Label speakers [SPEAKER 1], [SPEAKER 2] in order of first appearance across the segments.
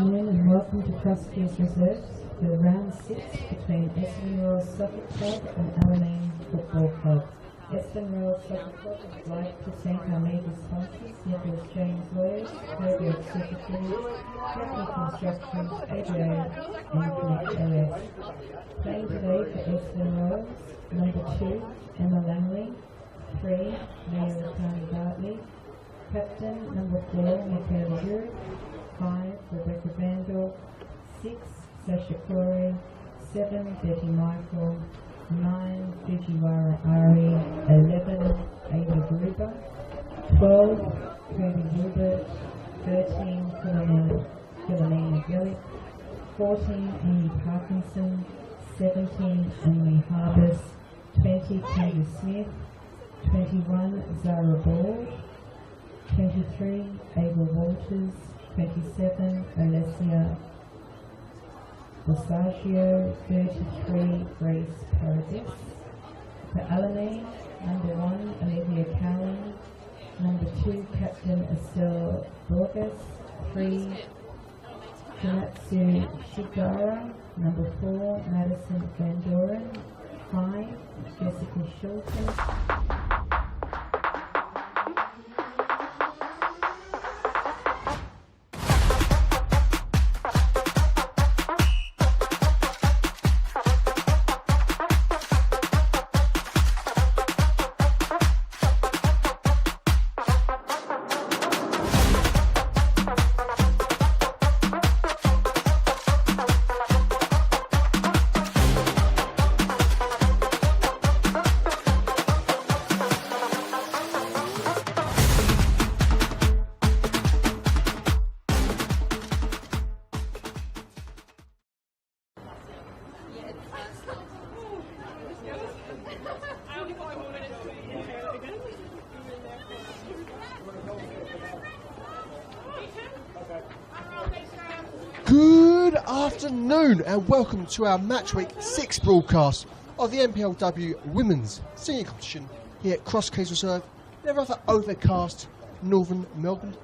[SPEAKER 1] afternoon and welcome to Trustees Reserves for round 6 between Essendon Royal Soccer Club and Alamein Football Club. Essendon Royal Soccer Club would like to thank our major sponsors, Nicholas James Lawyers, Herbert Secretaries, Capital Construction, AJA and Connect LS. Playing today for Essendon Royals, number 2, Emma Langley, 3, Mary Tony Bartley, Captain number 4, Michaela Zurich, 5, Rebecca Vandal, 6, Sasha Corey, 7, Betty Michael, 9, Fujiwara Ari, 11, Ava Gruber, 12, Cody Gilbert, 13, Philomena Gillick, 14, Amy Parkinson, 17, Emily Harbus, 20, Candy Smith, 21, Zara Ball, 23, Ava Walters, 27, Alessia Bosagio, 33, Grace Paradis. For Alamein, number 1, Olivia Cowan, number 2, Captain Estelle Borges, 3, Kunatsu Shigara, number 4, Madison Van Doren, 5, Jessica Shulton.
[SPEAKER 2] Good afternoon and welcome to our Match Week 6 broadcast of the NPLW Women's Senior Competition here at Cross Keys Reserve in a rather overcast northern Melbourne.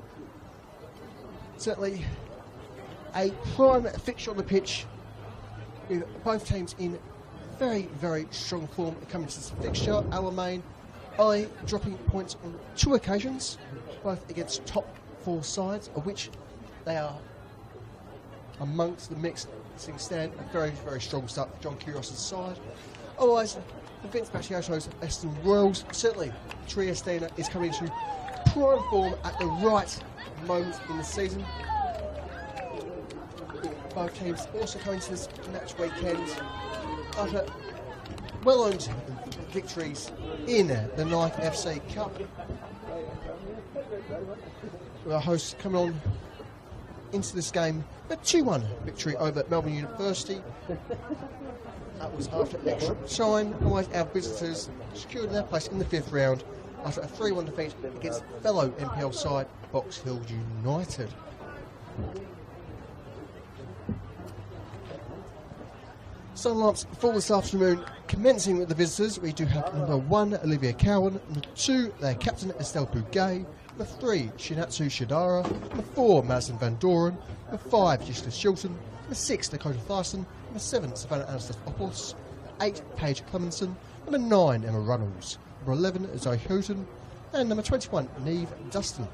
[SPEAKER 2] Certainly a prime fixture on the pitch with both teams in very, very strong form coming to this fixture. Alamein dropping points on 2 occasions, both against top 4 sides, of which they are amongst the mix. Stand a very, very strong start for John Kyrgios's side. Otherwise, the Vince Baciato's Essendon Royals, certainly Triestina is coming into prime form at the right moment in the season. Both teams also coming to this match weekend after well-earned victories in the Nike FC Cup. Our hosts coming on into this game, a 2-1 victory over Melbourne University. That was after extra time. Otherwise, our visitors secured their place in the 5th round after a 3-1 defeat against fellow NPL side Box Hill United. Sunlights for this afternoon, commencing with the visitors, we do have number 1, Olivia Cowan, number 2, their captain Estelle Bouguet, number 3, Shinatsu Shidara, number 4, Madison Van Doren, number 5, Jessica Shilton, number 6, Dakota Thyssen, number 7, Savannah Anastasiopoulos, 8, Paige Clemenson, number 9, Emma Runnels, number 11, Zoe Houghton, and number 21, Neve Dustin.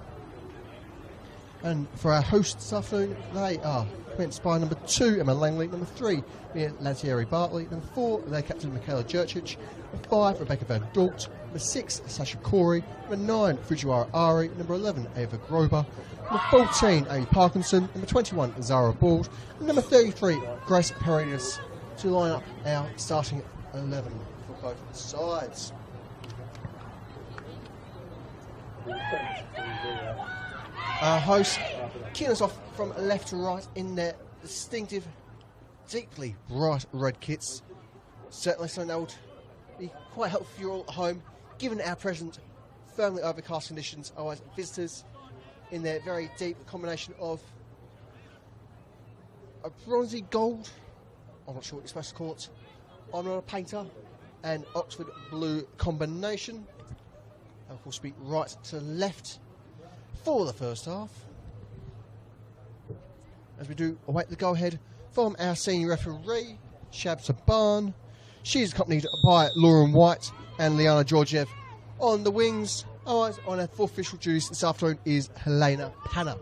[SPEAKER 2] And for our hosts this afternoon, they are commenced by number 2, Emma Langley, number 3, Mia Lantieri Bartley, number 4, their captain Michaela Jurcic, number 5, Rebecca Van Dort, number 6, Sasha Corey, number 9, Fujiwara Ari, number 11, Ava Grober, number 14, Amy Parkinson, number 21, Zara Bald, and number 33, Grace Paredes, to line up our starting 11 for both sides. Our hosts kicking us off from left to right in their distinctive, deeply bright red kits. Certainly something that would be quite helpful for you all at home, given our present firmly overcast conditions. Otherwise, visitors in their very deep combination of a bronzy gold, I'm not sure what you're supposed to call it, on a painter, and Oxford blue combination. And of course, be right to left for the first half. as we do await the go-ahead from our senior referee, Shab Saban. She's accompanied by Lauren White and Liana Georgiev on the wings. Otherwise, on our fourth official duties this afternoon is Helena Panna.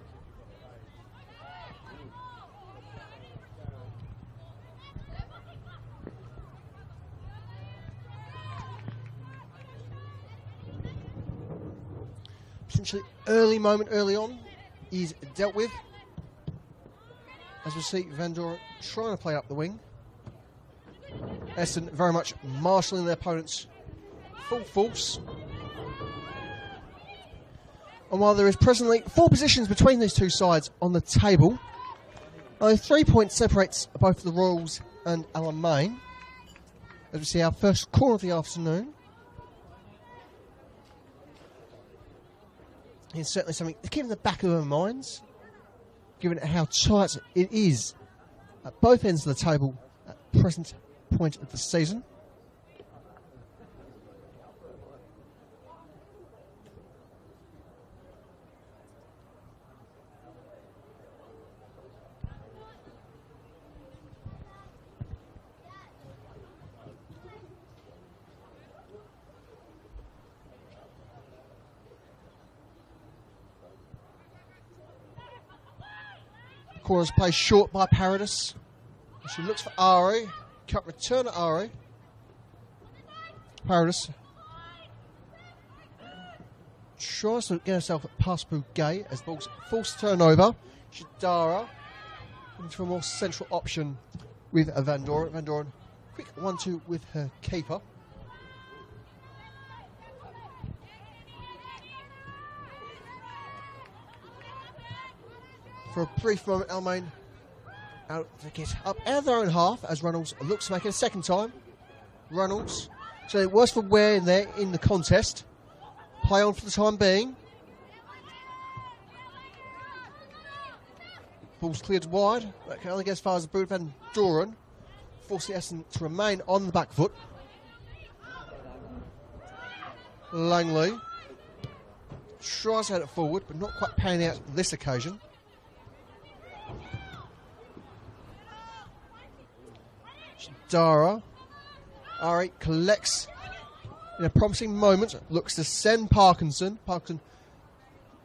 [SPEAKER 2] Potentially early moment early on is dealt with. As we see Van Doren trying to play up the wing. Essendon very much marshalling their opponents full force. And while there is presently 4 positions between these two sides on the table, only 3 points separates both the Royals and Alamein. As we see our first corner of the afternoon. It's certainly something to keep in the back of our minds, given how tight it is at both ends of the table at the present point of the season. Corner's play short by Paradis. She looks for Ari. Cut return to Ari. Paradis tries to get herself past Bouguet as the ball's forced turnover. Shadara into a more central option with Van Doren. Van Doren, quick 1-2 with her keeper. For a brief moment, Alamein out to get up out of their own half as Reynolds looks to make it a second time. Reynolds, so it was for wear in there in the contest. Play on for the time being. Ball's cleared wide. That can only get as far as the boot of Van Doren, forcing Essendon to remain on the back foot. Langley tries to head it forward, but not quite panning out this occasion. Dara. Ari collects in a promising moment, looks to send Parkinson. Parkinson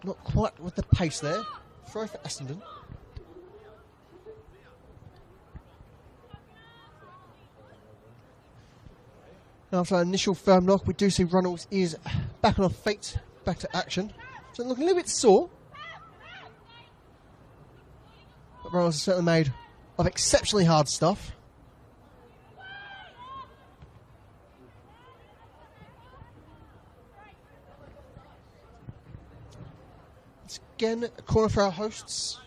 [SPEAKER 2] not quite with the pace there. Throw for Essendon. After an initial firm knock, we do see Reynolds is back on her feet, back to action. So looking a little bit sore. But Reynolds is certainly made of exceptionally hard stuff. Again, a corner for our hosts.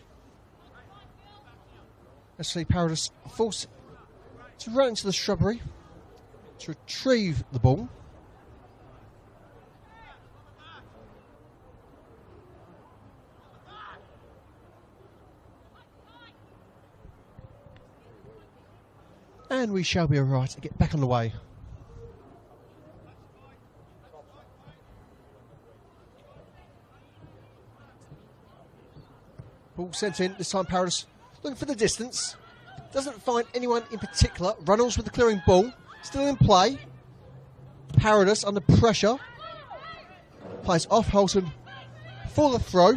[SPEAKER 2] Let's see Paradis forced to run into the shrubbery to retrieve the ball. And we shall be alright to get back on the way. Ball sent in, this time Paradis looking for the distance. Doesn't find anyone in particular. Reynolds with the clearing ball. Still in play. Paradis under pressure. Plays off Holton for the throw.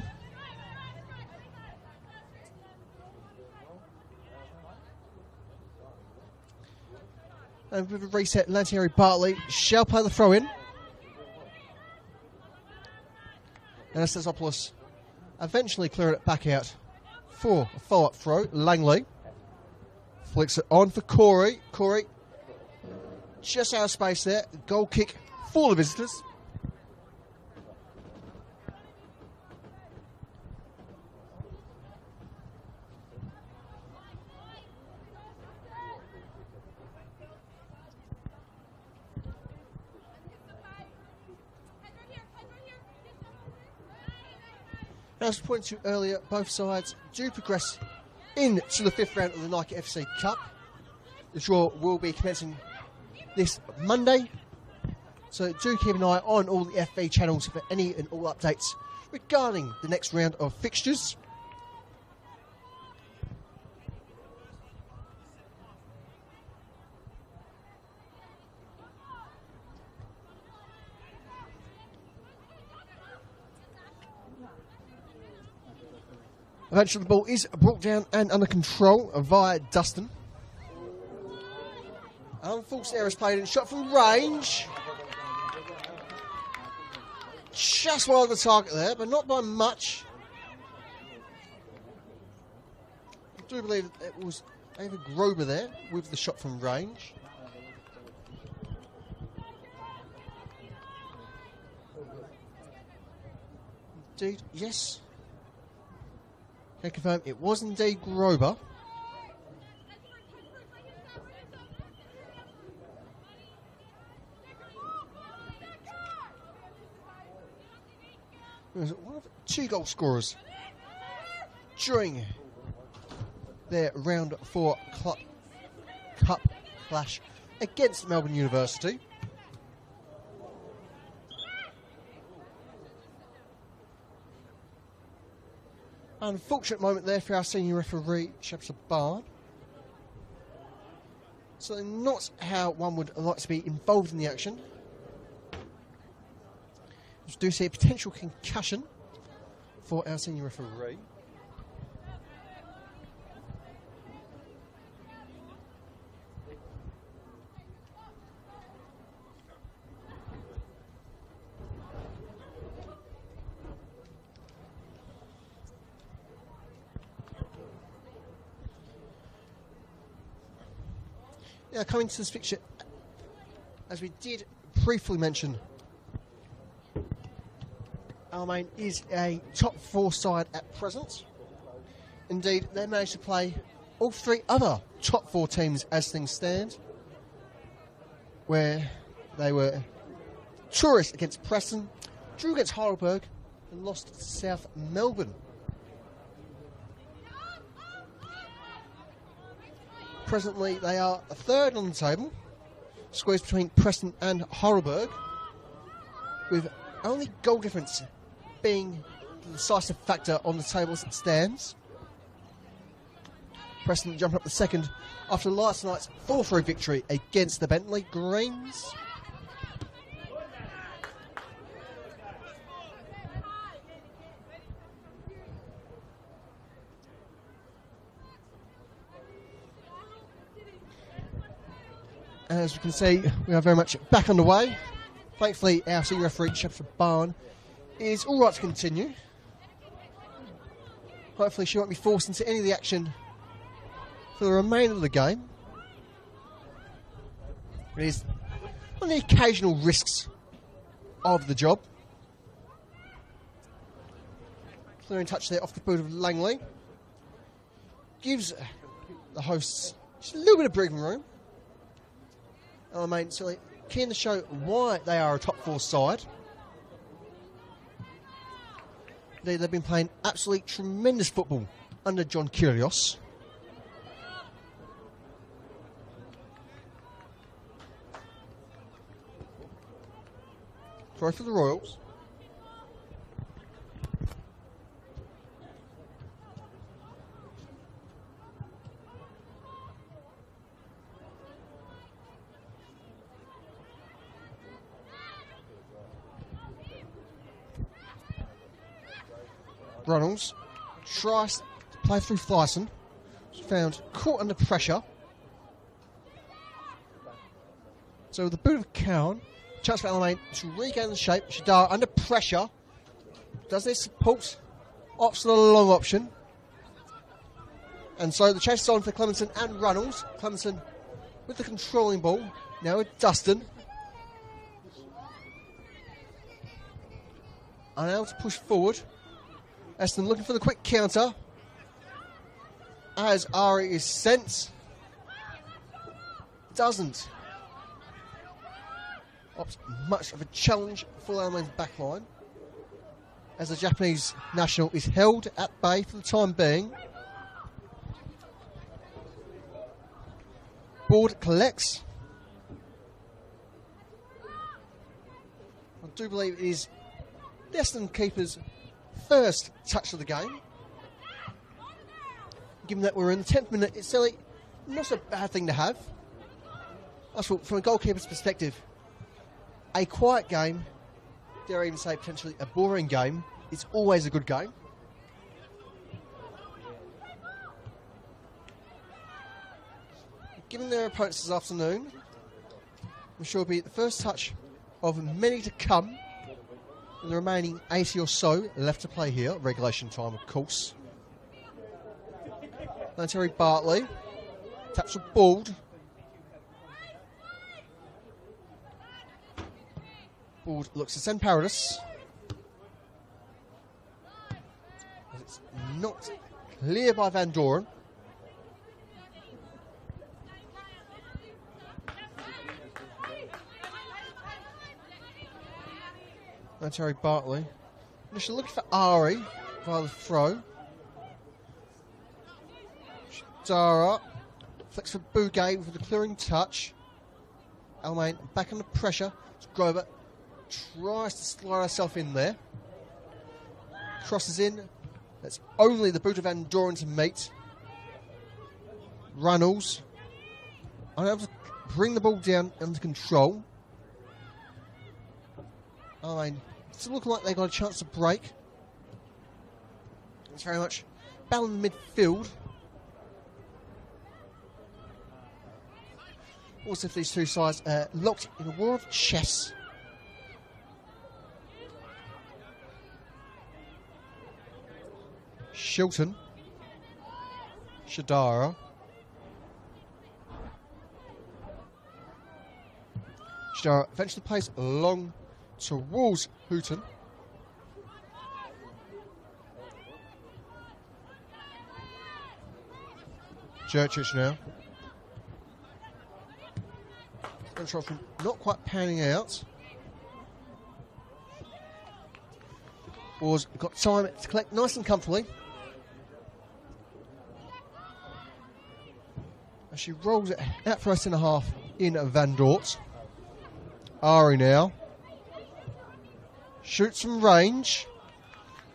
[SPEAKER 2] And with a reset, Lantieri Bartley shall play the throw in. And Anastasiopoulos eventually clearing it back out for a follow-up throw. Langley flicks it on for Corey. Corey just out of space there. Goal kick for the visitors. As pointed to earlier, both sides do progress into the 5th round of the Nike FC Cup. The draw will be commencing this Monday, so do keep an eye on all the FA channels for any and all updates regarding the next round of fixtures. Eventually the ball is brought down and under control via Dustin. Unforced error is played and shot from range. Just wide of the target there, but not by much. I do believe it was Ava Grober there with the shot from range. Indeed, yes. Can confirm it was indeed Grober. He was one of the 2 goal scorers during their round 4 cup clash against Melbourne University. Unfortunate moment there for our senior referee, Shepard Barn. So not how one would like to be involved in the action. We do see a potential concussion for our senior referee. Now coming to this fixture, as we did briefly mention, Alamein is a top 4 side at present. Indeed, they managed to play all 3 other top 4 teams as things stand, where they were tourists against Preston, drew against Heidelberg, and lost to South Melbourne. Presently, they are 3rd on the table, squeezed between Preston and Heidelberg, with only goal difference being the decisive factor on the table as it stands. Preston jumping up the 2nd after last night's 4-3 victory against the Bentley Greens. As we can see, we are very much back underway. Thankfully, our senior referee, Shepard Barn, is all right to continue. Hopefully she won't be forced into any of the action for the remainder of the game. It is on the occasional risks of the job. Clearing touch there off the boot of Langley. Gives the hosts just a little bit of breathing room. Alamein certainly keen to show why they are a top 4 side. They've been playing absolutely tremendous football under John Kyrgios. Throw for the Royals. Runnels tries to play through Thyssen. Found caught under pressure. So with the boot of Cowan, chance for Alamein to regain the shape. Shadar under pressure. Does this support? Opts for the long option. And so the chase is on for Clemenson and Runnels. Clemenson with the controlling ball. Now with Dustin. Unable to push forward. Essendon looking for the quick counter. As Ari is sent. Doesn't opt much of a challenge for Alamein's backline. As the Japanese national is held at bay for the time being. Board collects. I do believe it is the Essendon keeper's first touch of the game. Given that we're in the 10th minute, it's certainly not a bad thing to have. I thought, from a goalkeeper's perspective, a quiet game, dare I even say potentially a boring game, is always a good game. giving their opponents this afternoon. I'm sure it'll be the first touch of many to come. In the remaining 80 or so left to play here. Regulation time, of course. Now Terry Bartley. Taps a bald. Bald looks to send Paradis. It's not clear by Van Doren. Now Terry Bartley. Initially looking for Ari via the throw. Dara. Flicks for Bugay with the clearing touch. Alamein back under pressure. Grover tries to slide herself in there. Crosses in. That's only the boot of Van Doren to meet. Runnels. Unable to bring the ball down under control. Alamein still looking like they got a chance to break. It's very much battle in midfield. Also, if these two sides locked in a war of chess. Shilton. Shadara. Shadara eventually plays along towards Hooton. Jurčić now. Not quite panning out. Wars got time to collect nice and comfortably. As she rolls it out for a centre half in Van Dort. Ari now. Shoots from range.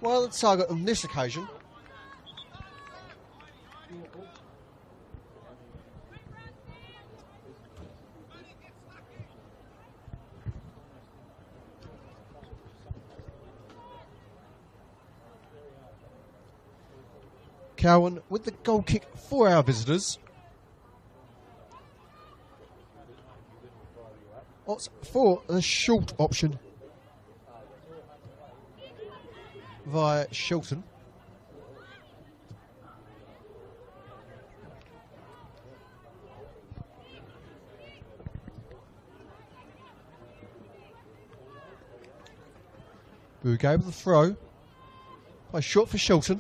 [SPEAKER 2] While the target on this occasion. Cowan with the goal kick for our visitors. Opts for the short option via Shilton. Bugay with the throw. Play short for Shilton.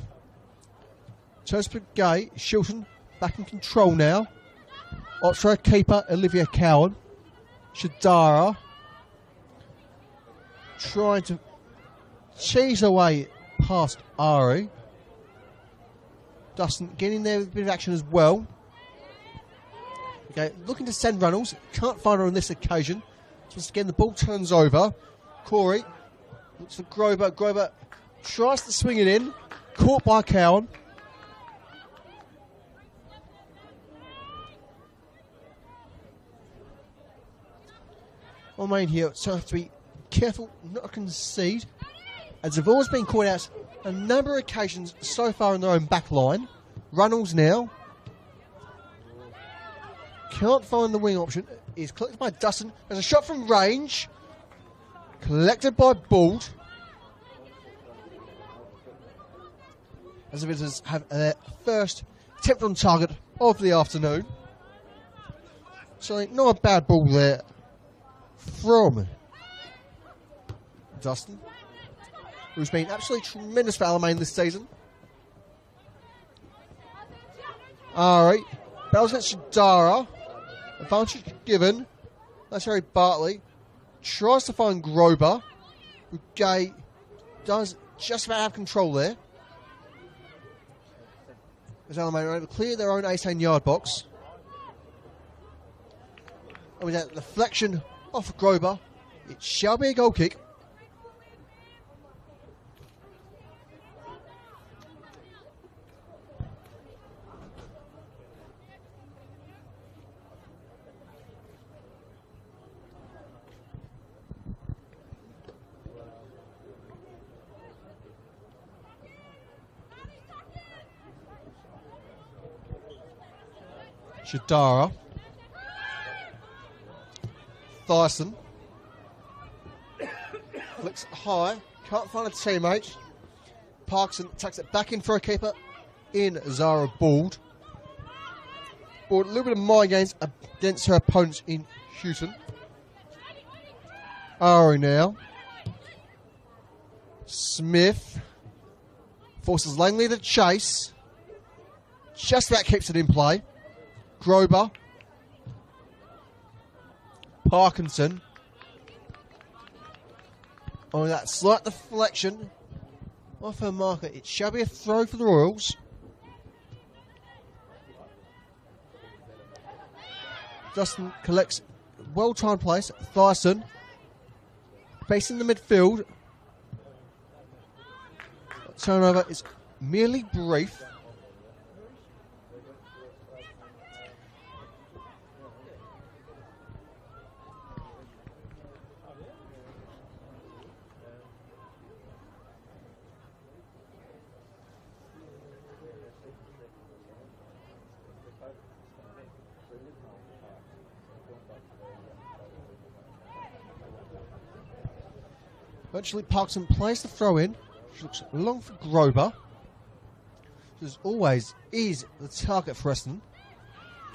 [SPEAKER 2] Turns for Gay. Shilton back in control now. Opts for a keeper, Olivia Cowan. Shadara trying to cheese her way past Ari. Dustin getting there with a bit of action as well. Okay, looking to send Runnels. Can't find her on this occasion. Just again, the ball turns over. Corey looks for Grover. Grover tries to swing it in. Caught by Cowan. Alamein here, so have to be careful not to concede, as they've always been caught out a number of occasions so far in their own back line. Runnels now. Can't find the wing option. Is collected by Dustin. There's a shot from range. Collected by Bald. As the visitors have their first attempt on target of the afternoon. So not a bad ball there from Dustin, who's been absolutely tremendous for Alamein this season. Alright, battles against Shadara. Advantage given. That's Harry Bartley. Tries to find Grover. Gay does just about have control there. As Alamein are able to clear their own 18-yard box. And with that deflection off Grover, it shall be a goal kick. Shadara Thyssen. Flicks high, can't find a teammate. Parkinson tucks it back in for a keeper in Zara Bald. Bald, a little bit of mind games against her opponents in Houghton. Ari now. Smith forces Langley to chase. Just about keeps it in play. Grober. Parkinson. Oh, that slight deflection off her marker. It shall be a throw for the Royals. Justin collects well-timed place. Thyssen facing the midfield. Turnover is merely brief. Eventually, Parkinson plays the throw in. She looks long for Grober. She, as always, is the target for Essendon,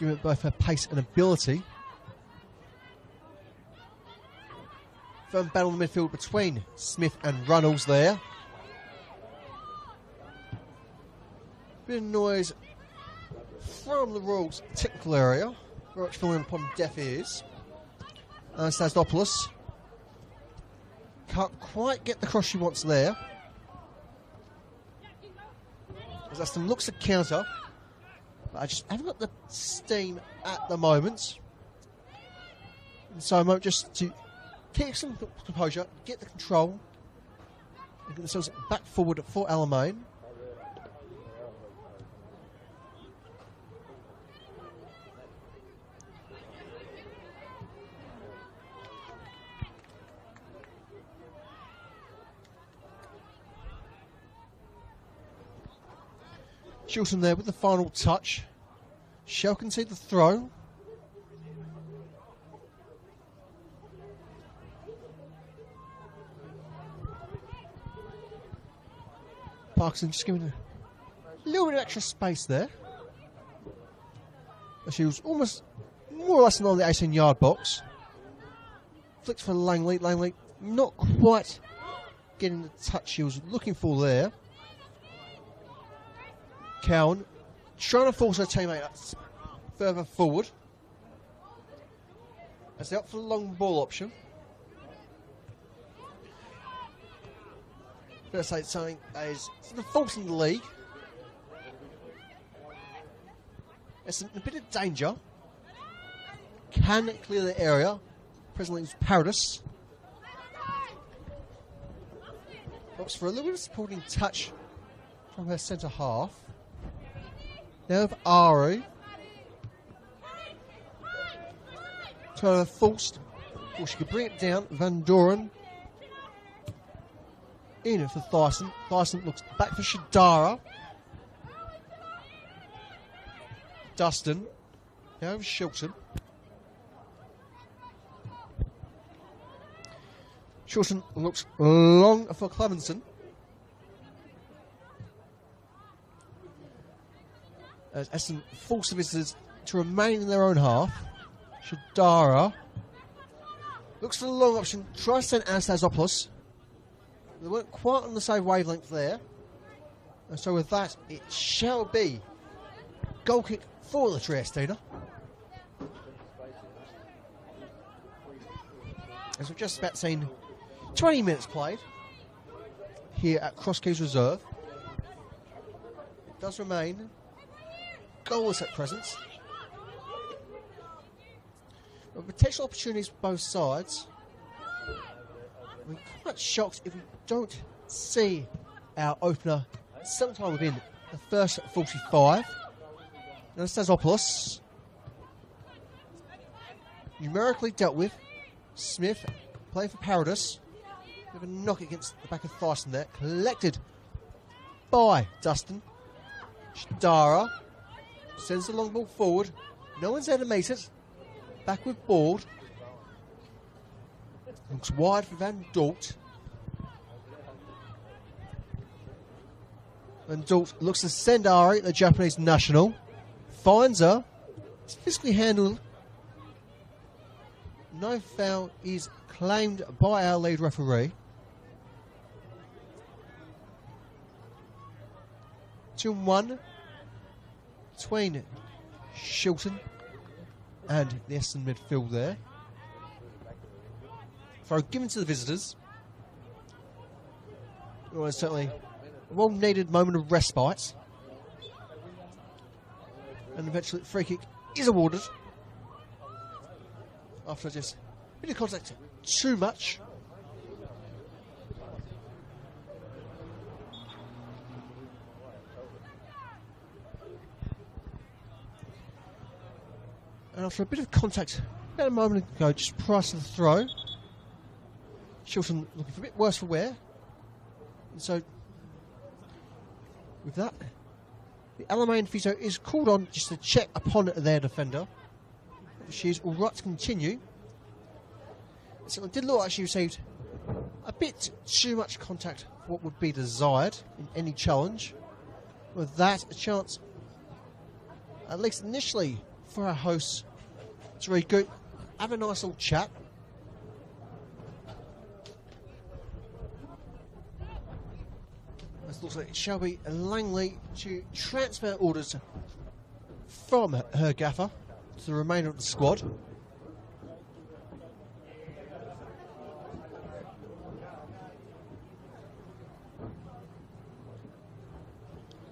[SPEAKER 2] given both her pace and ability. Firm battle in the midfield between Smith and Runnels there. Bit of noise from the Royals' technical area, very much falling upon deaf ears. Anastasiopoulos can't quite get the cross she wants there. As Aston looks to counter, but I just haven't got the steam at the moment. And so I might just to keep some composure, get the control, and get themselves back forward for Alamein. Shilton there with the final touch. Shall concede the throw. Parkinson just giving a little bit of extra space there. She was almost more or less on the 18-yard box. Flicks for Langley. Langley not quite getting the touch she was looking for there. Cowan trying to force her teammate further forward as they opt for the long ball option. Better say something is the fourth in the league. It's in a bit of danger. Can clear the area. Presently it's Paradis. Opts for a little bit of supporting touch from her centre half. Now with Ari. Turner forced. Or she could bring it down. Van Doren. In for Thyssen. Thyssen looks back for Shadara. Dustin. Now over Shilton. Shilton looks long for Clemenson. As Essendon force the visitors to remain in their own half. Shadara looks for the long option, tries to send Anastasiopoulos. They weren't quite on the same wavelength there. And so with that, it shall be goal kick for the Triestina. As we've just about seen 20 minutes played here at Cross Keys Reserve. It does remain goalless at present. But potential opportunities for both sides. We're quite shocked if we don't see our opener sometime within the first 45. Anastasiopoulos numerically dealt with. Smith playing for Paradis. With a knock against the back of Thyssen there. Collected by Dustin. Shadara sends the long ball forward. No one's there to meet it. Back with Board. Looks wide for Van Dort. Van Dort looks to send Ari, the Japanese national. Finds her. It's physically handled. No foul is claimed by our lead referee. 2-1 between Shilton and the Essendon midfield there. Throw given to the visitors. It was certainly a well-needed moment of respite. And eventually the free kick is awarded. After just a bit of contact too much. And after a bit of contact about a moment ago, just prior to the throw, Shilton looking for a bit worse for wear. And so, with that, the Alamein physio is called on just to check upon their defender. She's all right to continue. So it did look like she received a bit too much contact for what would be desired in any challenge. With that, a chance, at least initially, for our hosts to regroup, have a nice little chat. It looks like it shall be Langley to transfer orders from her gaffer to the remainder of the squad. Of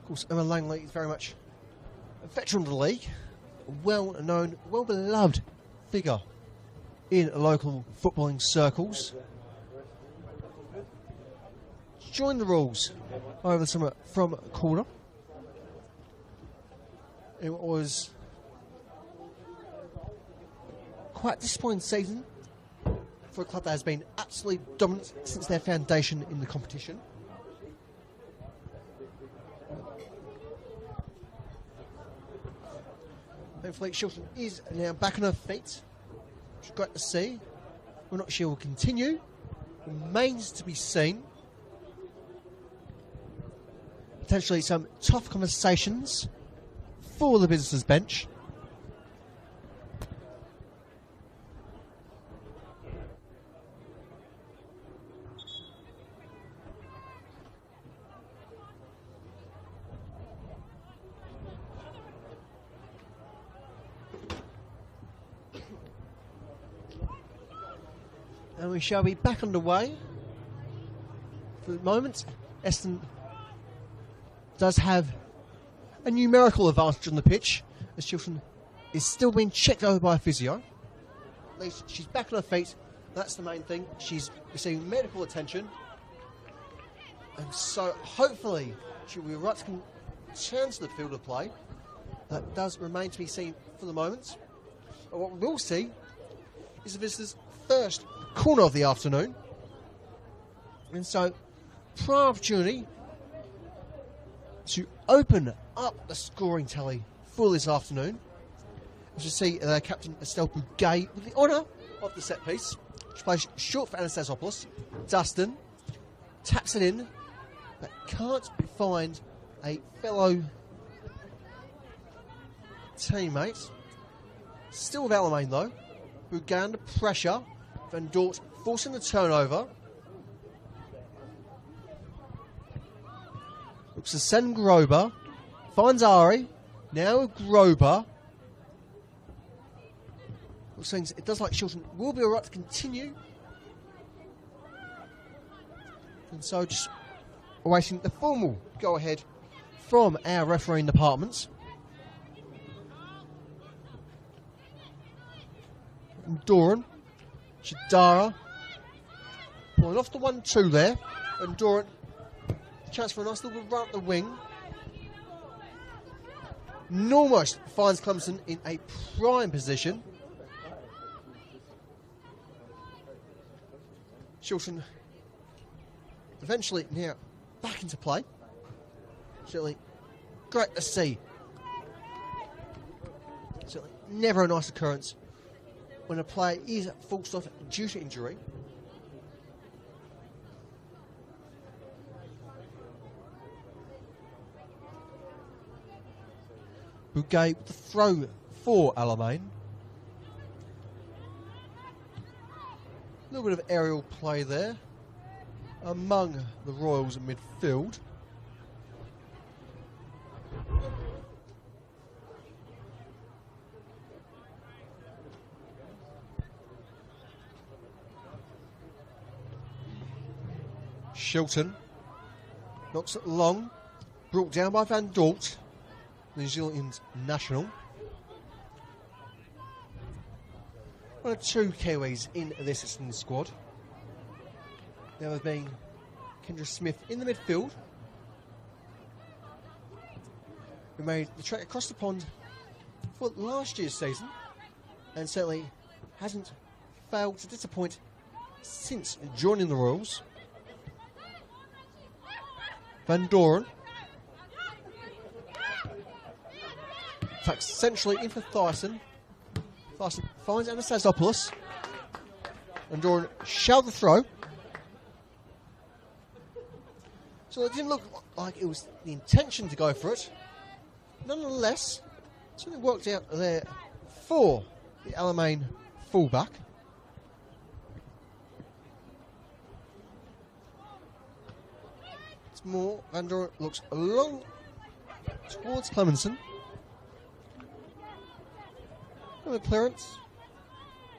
[SPEAKER 2] course, Emma Langley is very much a veteran of the league, a well-known, well-beloved figure in local footballing circles. Joined the rules over the summer from corner. It was quite a disappointing season for a club that has been absolutely dominant since their foundation in the competition. Hopefully Shilton is now back on her feet, which is great to see. We're not sure will continue. Remains to be seen. Potentially some tough conversations for the visitors' bench. And we shall be back underway. For the moment, Essendon does have a numerical advantage on the pitch, as Shilton is still being checked over by a physio. At least she's back on her feet. That's the main thing. She's receiving medical attention. And so hopefully she will be right to return to the field of play. That does remain to be seen for the moment. But what we will see is the visitors' first corner of the afternoon. And so, prime opportunity to open up the scoring tally for this afternoon. As you see, Captain Estelle Bouguet with the honour of the set piece. She plays short for Anastasopoulos. Dustin taps it in, but can't find a fellow teammate. Still with Alamein though. Bouguet under pressure. Van Dort forcing the turnover. Looks to send Grober. Finds Ari. Now Grober. Looks like it does like Shilton will be alright to continue. And so just awaiting the formal go ahead from our refereeing department. And Doran. Shadara. Pulling off the 1-2 there. And Doran. Chance for a nice little run up the wing. Almost finds Clemson in a prime position. Shilton eventually now back into play. Certainly great to see. Certainly never a nice occurrence when a player is forced off due to injury. Bouguet with the throw for Alamein. A little bit of aerial play there among the Royals in midfield. Shilton knocks it long, brought down by Van Dort, New Zealand national. One of two Kiwis in this Essendon squad. The other being Kendra Smith in the midfield, who made the trek across the pond for last year's season and certainly hasn't failed to disappoint since joining the Royals. Van Doren tucks centrally in for Thyssen. Thyssen finds Anastasopoulos. Van Doren shelled the throw. So it didn't look like it was the intention to go for it. Nonetheless, something worked out there for the Alamein fullback. More, Van Doren looks along towards Clemenson. With clearance,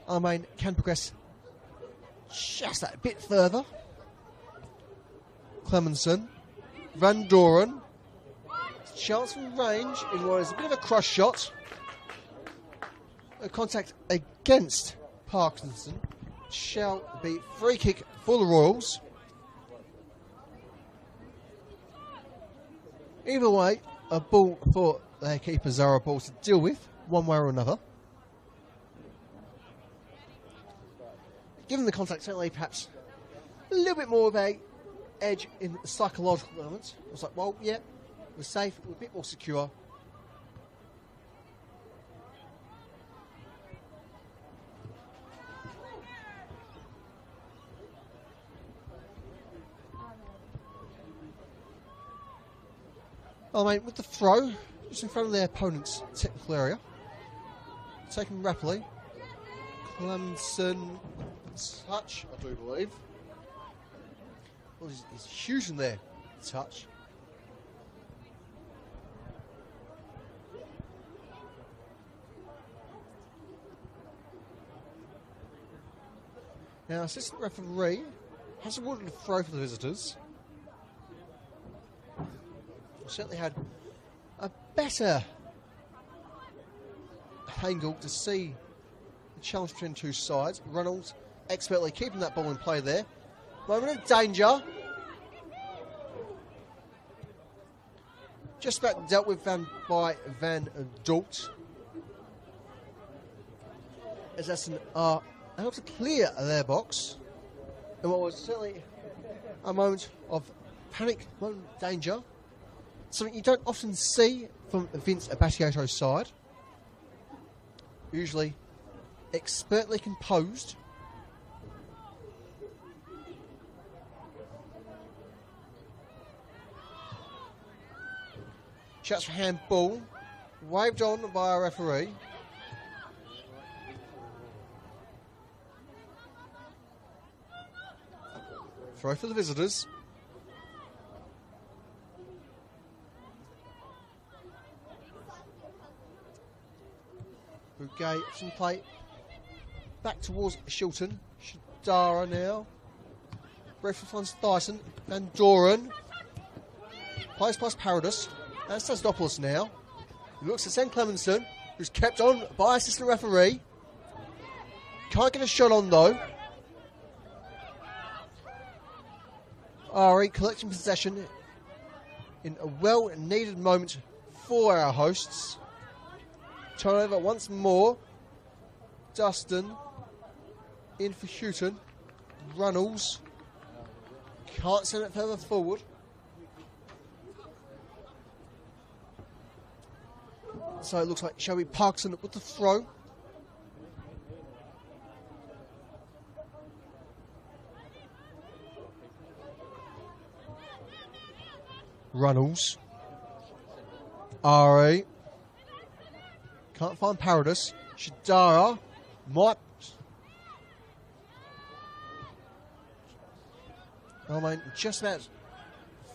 [SPEAKER 2] Alamein can progress just that bit further. Clemenson, Van Doren, chance from range in what is a bit of a cross shot. A contact against Parkinson shall be free kick for the Royals. Either way, a ball for their keeper Zara Ball to deal with, one way or another. Given the contact, certainly perhaps a little bit more of a edge in the psychological element. I was like, well, yeah, we're safe, we're a bit more secure. Alamein with the throw, just in front of their opponent's technical area. Taken rapidly. Clemson touch, I do believe. Well, he's huge in there. Touch. Now, assistant referee has awarded a throw for the visitors. Certainly had a better angle to see the challenge between two sides. Reynolds expertly keeping that ball in play there. Moment of danger. Just about dealt with by Van Dort. As Essendon are able to clear their box. And what was certainly a moment of panic, moment of danger. Something you don't often see from Vince Abbattiato's side. Usually expertly composed. Shouts for handball. Waved on by a referee. Throw for the visitors. Bouguet, some play back towards Shilton. Shadara now. Referee finds Thyssen. Van Doren. Plays past Paradis. That's Tasdopoulos now. He looks at St. Clemenson, who's kept on by assistant referee. Can't get a shot on though. Ari collecting possession in a well-needed moment for our hosts. Turnover once more. Dustin in for Houghton. Runnels can't send it further forward. So it looks like Shelby Parkinson with the throw. Runnels. Ari. Can't find Paradis. Shadara might. Alamein just about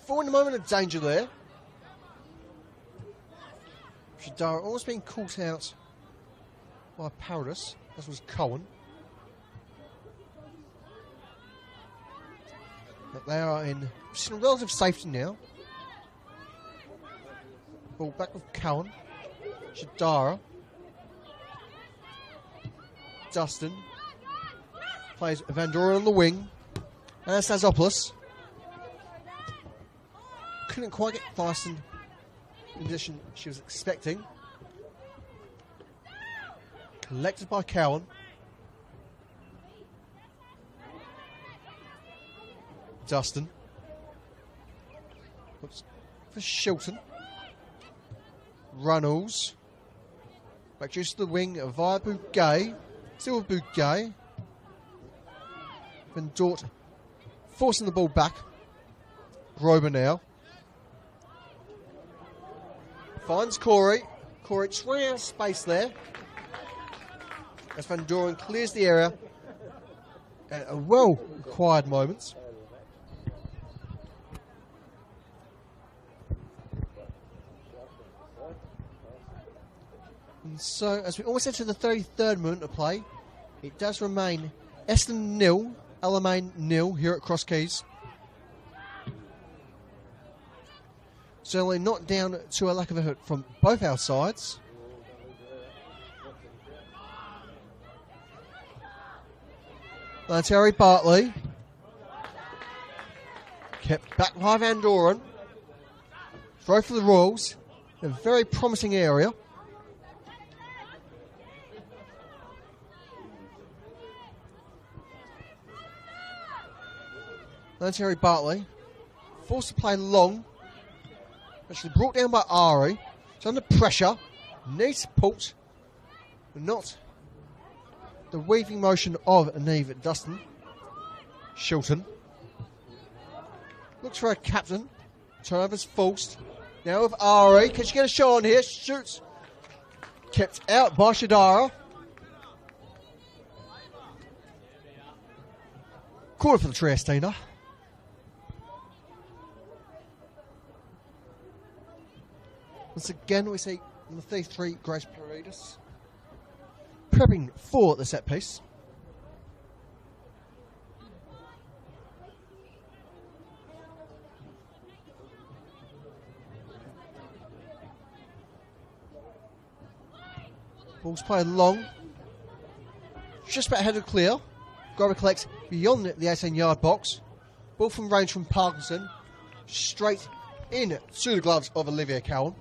[SPEAKER 2] falling a moment of danger there. Shadara almost being caught out by Paradis, as was Cohen. But they are in relative safety now. Ball back with Cohen. Shadara. Dustin. Plays Van Doren on the wing. Anastasiopoulos. Couldn't quite get Thyssen in the position she was expecting. Collected by Cowan. Dustin. Looks for Shilton. Runnels. Back just to the wing via Bouguet. Still with Bouguet. Van Dort forcing the ball back. Grober now. Finds Corey. Corey just running out of space there. As Van Doren clears the area at a well-required moment. And so, as we almost enter the 33rd minute of play, it does remain Essendon 0, Alamein 0 here at Cross Keys. Certainly not down to a lack of effort from both our sides. Terry Bartley. Kept back by Van Doren. Throw for the Royals. A very promising area. Terry Bartley. Forced to play long. Actually brought down by Ari. It's under pressure. Needs support. But not the weaving motion of Neve Dustin. Shilton. Looks for a captain. Turnover's forced. Now with Ari. Can she get a shot on here? Shoots. Kept out by Shadara. Corner for the Triestina. Once again, we see number 33, Grace Paredes, prepping for the set piece. Ball's played long. Just about headed clear. Grover collects beyond the 18-yard box. Ball from range from Parkinson. Straight in to the gloves of Olivia Cowan.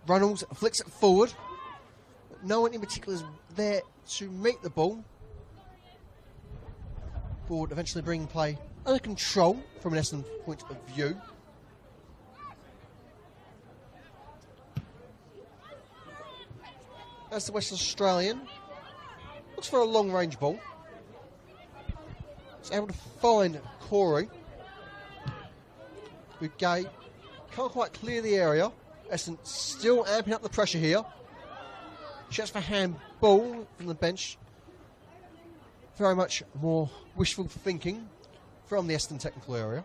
[SPEAKER 2] Runnels flicks it forward. No one in particular is there to meet the ball. Forward eventually bringing play under control from an Essendon point of view. As the West Australian looks for a long range ball. It's able to find Corey. Bouguet can't quite clear the area. Essendon still amping up the pressure here. Shots for handball from the bench. Very much more wishful thinking from the Essendon technical area.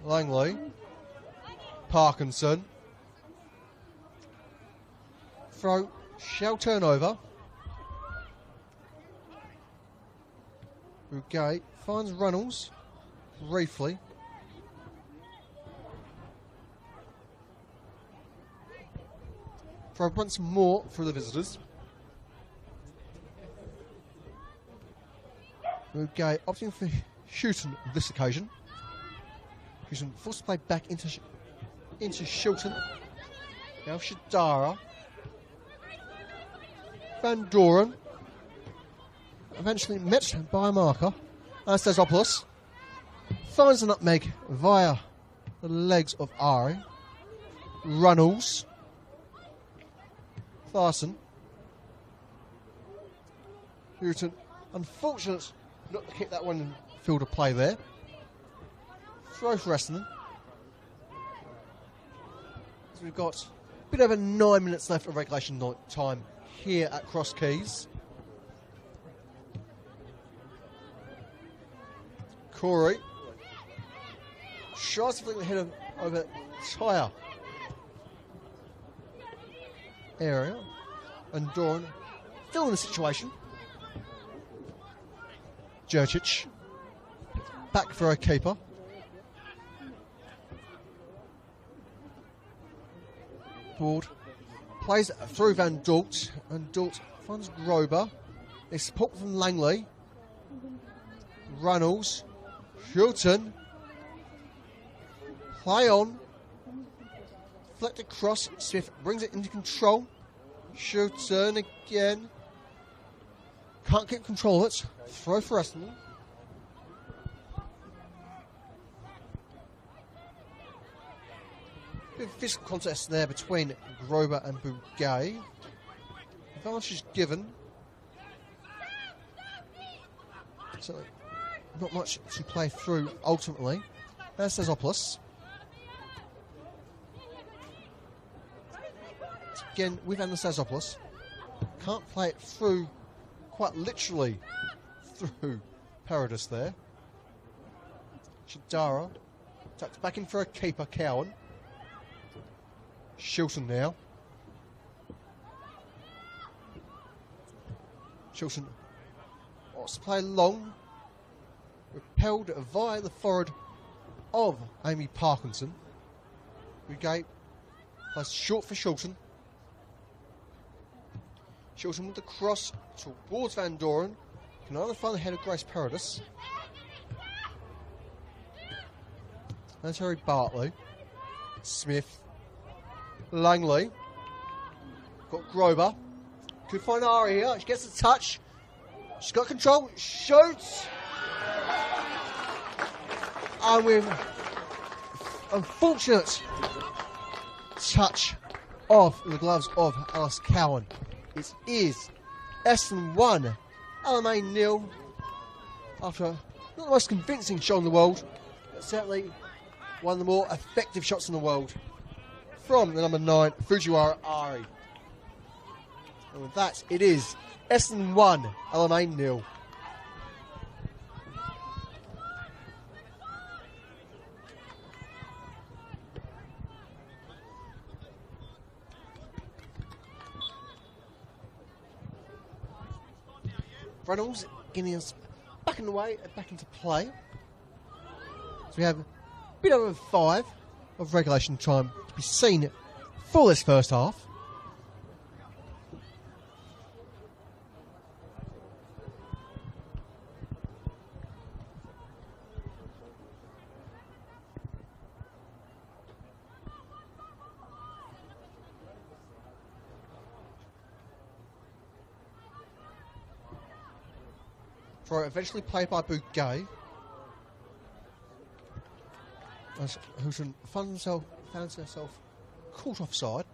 [SPEAKER 2] Langley. Parkinson. Throw. Shell turnover. Bouguet finds Runnels briefly. Throw once more for the visitors. Bouguet opting for Shooton this occasion. Shooton forced to play back into Shilton. Now Shadara. Van Doren. Eventually met by a marker. Anastasiopoulos. Finds a nutmeg via the legs of Ari. Runnels. Thyssen. Shooton. Unfortunate not to keep that one field of play there. Throw for Essendon. So we've got a bit over 9 minutes left of regulation time here at Cross Keys. Corey tries to flick the head over the entire area. And Doran still in the situation. Jurcic back for a keeper. Board plays through Van Dort, and Dort finds Grober. There's support from Langley. Runnels, Hilton, play on, flicked across. Smith brings it into control. Hilton again, can't get control of it. Throw for Essendon. Bit of physical contest there between Grober and Bouguet. Advantage is given. So not much to play through ultimately. There's Sesopoulos. Again with Anastasopoulos. Can't play it through, quite literally through Paradis there. Shadara tucked back in for a keeper, Cowan. Shilton now. Shilton wants to play long. Repelled via the forward of Amy Parkinson. Bouguet plays short for Shilton. Shilton with the cross towards Van Doren. Can either find the head of Grace Paradis. There's Harry Bartley. Smith. Langley. Got Grober. Could find Ari here. She gets the touch. She's got control. Shoots. And with unfortunate touch of the gloves of Alice Cowan, it is Essendon 1, Alamein 0. After not the most convincing shot in the world, but certainly one of the more effective shots in the world from the number 9, Fujiwara Ari. And with that, it is Essendon 1, Alamein 0. Reynolds getting us back in the way, back into play. So we have a bit over 5 of regulation time to be seen for this first half. For eventually played by Bouguet. As Houghton found herself caught offside.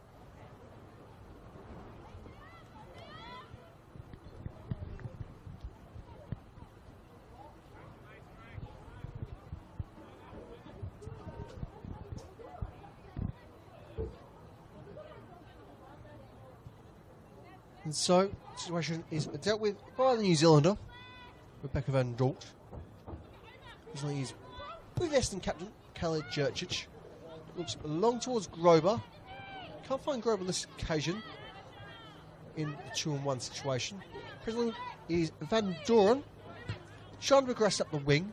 [SPEAKER 2] And so, the situation is dealt with by the New Zealander, Rebecca Van Dort. He's with Essendon captain, Khaled Jurcic. Looks long towards Grober. Can't find Grober on this occasion in the 2-on-1 situation. Presently is Van Doren. Trying to progress up the wing.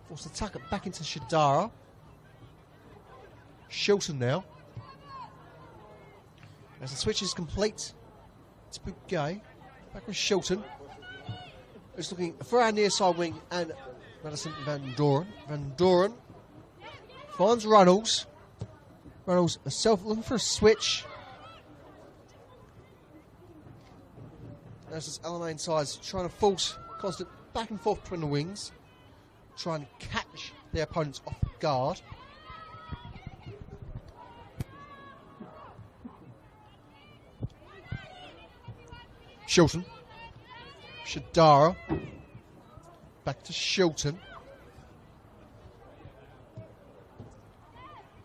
[SPEAKER 2] Forced to tuck it back into Shadara. Shilton now. As the switch is complete, it's Bouguet. Back with Shilton. It's looking for our near side wing and Madison Van Doren. Van Doren finds Runnels. Runnels herself looking for a switch. There's this Alamein sides trying to force constant back and forth between the wings. Trying to catch their opponents off guard. Shilton. Shadara. Back to Shilton.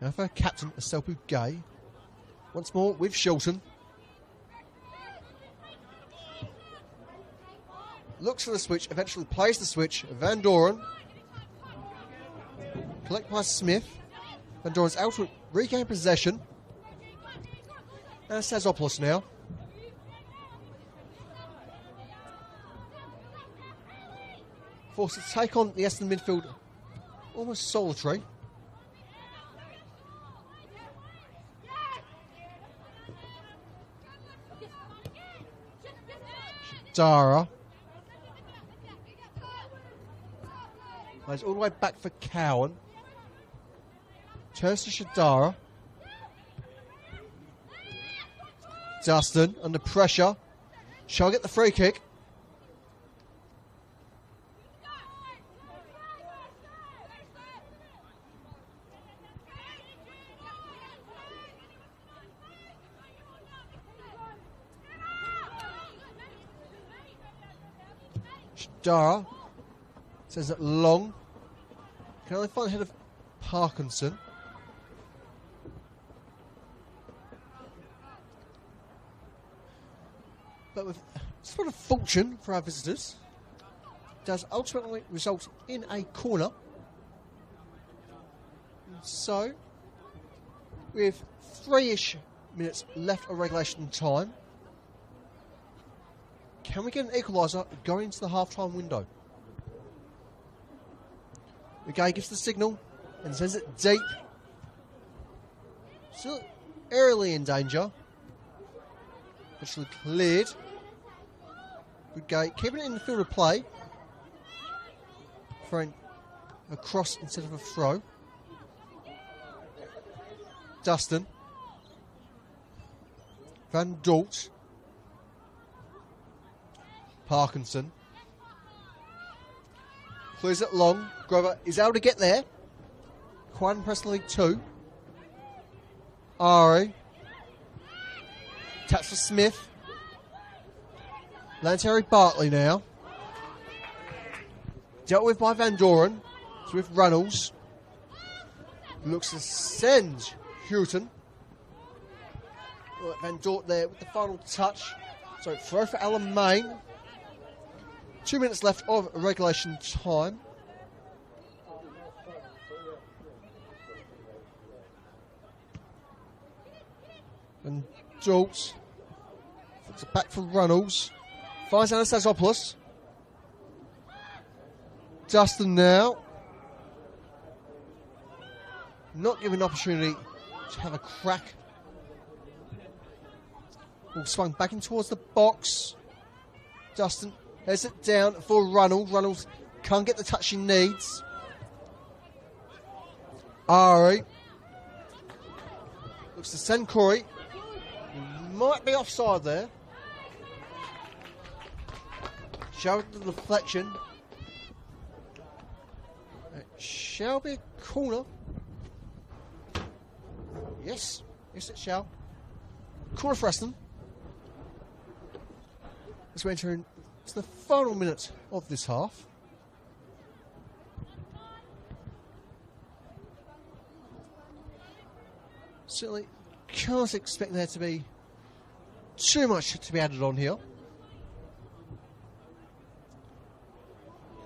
[SPEAKER 2] Now for captain Estelpu Gay. Once more with Shilton. Looks for the switch, eventually plays the switch. Van Doren. Collect by Smith. Van Doren's out to regain possession. And Sazopoulos now. Forced to take on the Essendon midfield almost solitary. Shadara. Plays all the way back for Cowan. Turns to Shadara. Dustin under pressure. Shall get the free kick. Shadara says that Long can only find ahead of Parkinson. But with sort of fortune for our visitors, does ultimately result in a corner. So, with 3-ish minutes left of regulation time, can we get an equaliser going into the half-time window? The guy gives the signal and sends it deep. Still early in danger. Actually cleared. Good guy, keeping it in the field of play. Throwing a cross instead of a throw. Dustin. Van Dort. Parkinson. Clears it long. Grover is able to get there. Quite impressed in League 2. Ari. Taps for Smith. Lanteri Bartley now. Dealt with by Van Doren. It's with Reynolds. Looks to send Houghton. Van Dort there with the final touch. So throw for Alamein. 2 minutes left of regulation time. And Dort flips it back for Reynolds. Finds Anastasopoulos. Dustin now. Not given an opportunity to have a crack. Ball swung back in towards the box. Dustin has it down for Reynolds. Reynolds can't get the touch he needs. Ari looks to send Corey. Might be offside there. Shall the deflection. It shall be a corner. Yes, yes it shall. Corner for Essendon. As we enter into the final minute of this half. Certainly can't expect there to be too much to be added on here.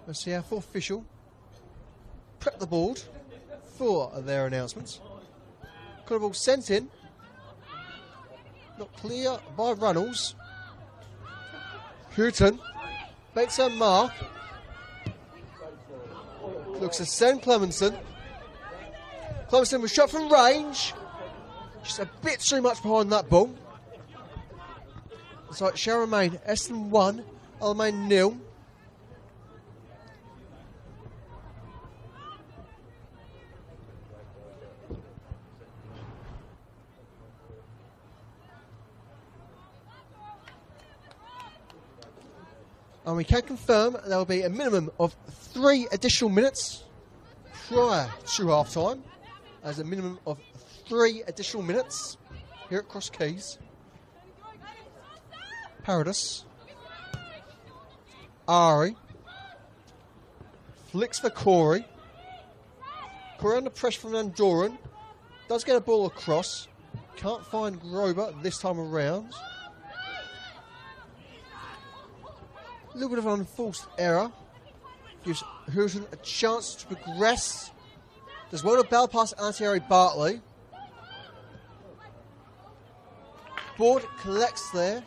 [SPEAKER 2] Let's see our fourth official prep the board for their announcements. Could have all sent in. Not clear by Reynolds. Houghton makes a mark. Looks to send Clemenson. Clemenson was shot from range. Just a bit too much behind that ball. So it shall remain Essendon 1, Alamein 0. And we can confirm there will be a minimum of 3 additional minutes prior to half time. There's a minimum of 3 additional minutes here at Cross Keys. Paradis. Ari. Flicks for Corey. Corey under pressure from Van Doren. Does get a ball across. Can't find Grover this time around. A little bit of an unforced error. Gives Houghton a chance to progress. Does well to bell past Antieri Bartley. Board collects there,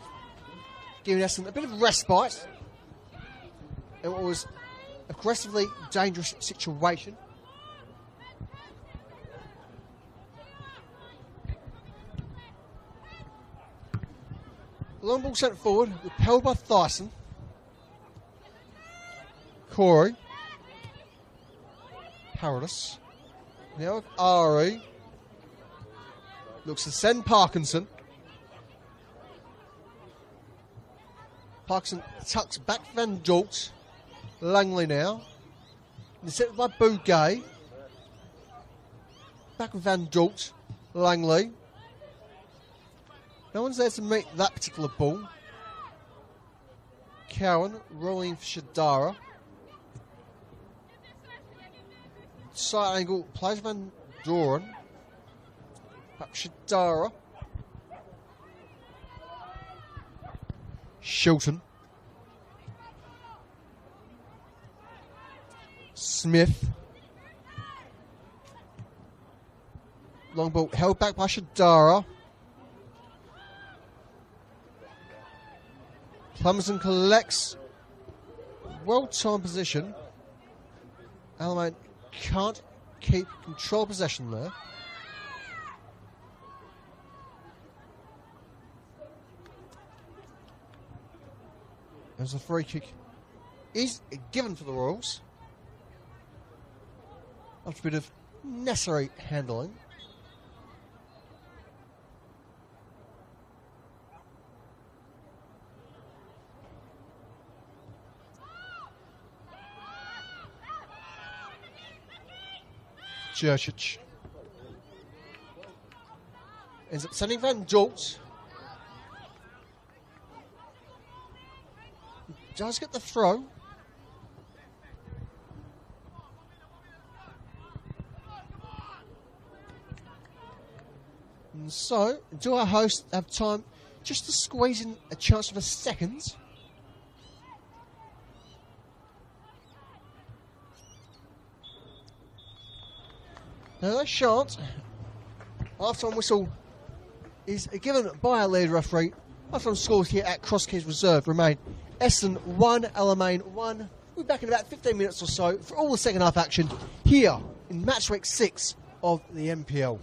[SPEAKER 2] giving Essendon a bit of respite in what was aggressively dangerous situation. Long ball sent forward, repelled by Thyssen. Corey. Paradis. Now Ari. Looks to send Parkinson. Parkinson tucks back Van Dalt. Langley now. Intercepted by Bouguet. Back with Van Dalt. Langley. No one's there to meet that particular ball. Cowan rolling for Shadara. Side angle, plays Van Doren. Back Shadara. Shilton. Smith. Long ball held back by Shadara. Plummerson collects. Well-timed position. Alamein can't keep control of possession there. There's a free kick. Is given for the Royals. After a bit of necessary handling. Jurcic ends up sending Van Dalt. Does get the throw. And so, do our hosts have time just to squeeze in a chance of a second? No, they shan't. Half-time whistle is given by our lead referee. Half-time scores here at Cross Keys Reserve remain Essendon 1, Alamein 1. We'll be back in about 15 minutes or so for all the second half action here in match week 6 of the NPL.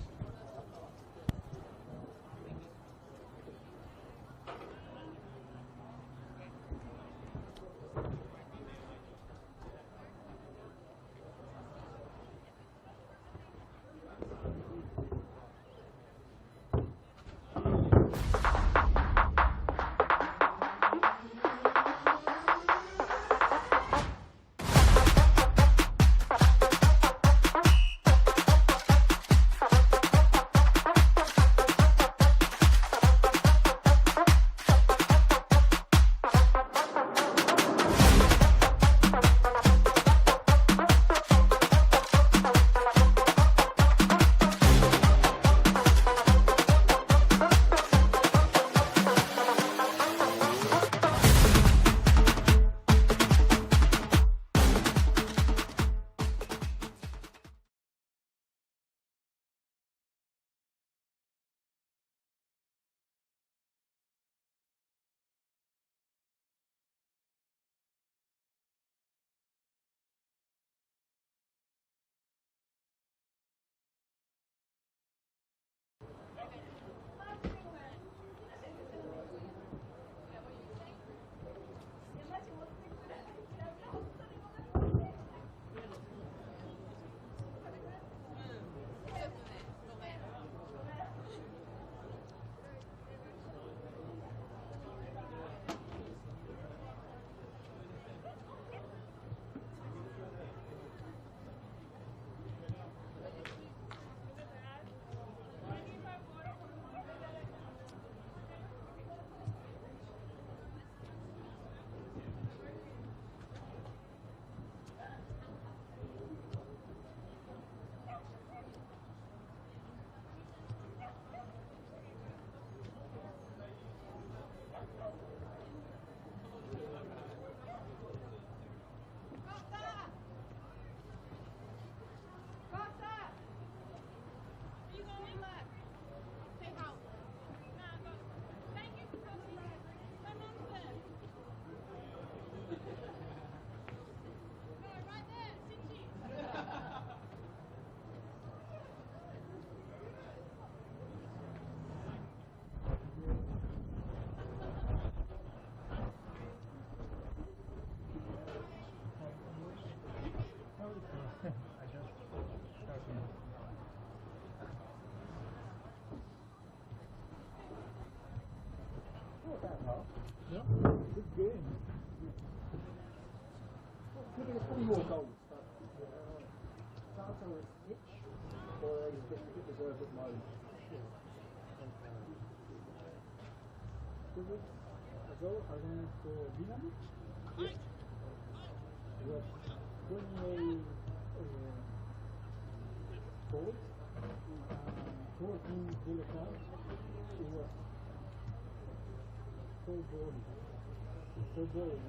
[SPEAKER 3] Yeah, good game. Could be a couple more goals, but Tata was itch, or he's just a bit reserved at the moment. Good as well, against Dynamo. We were going away forward, 14 full accounts. It was so boring. So boring.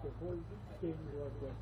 [SPEAKER 3] The whole game was just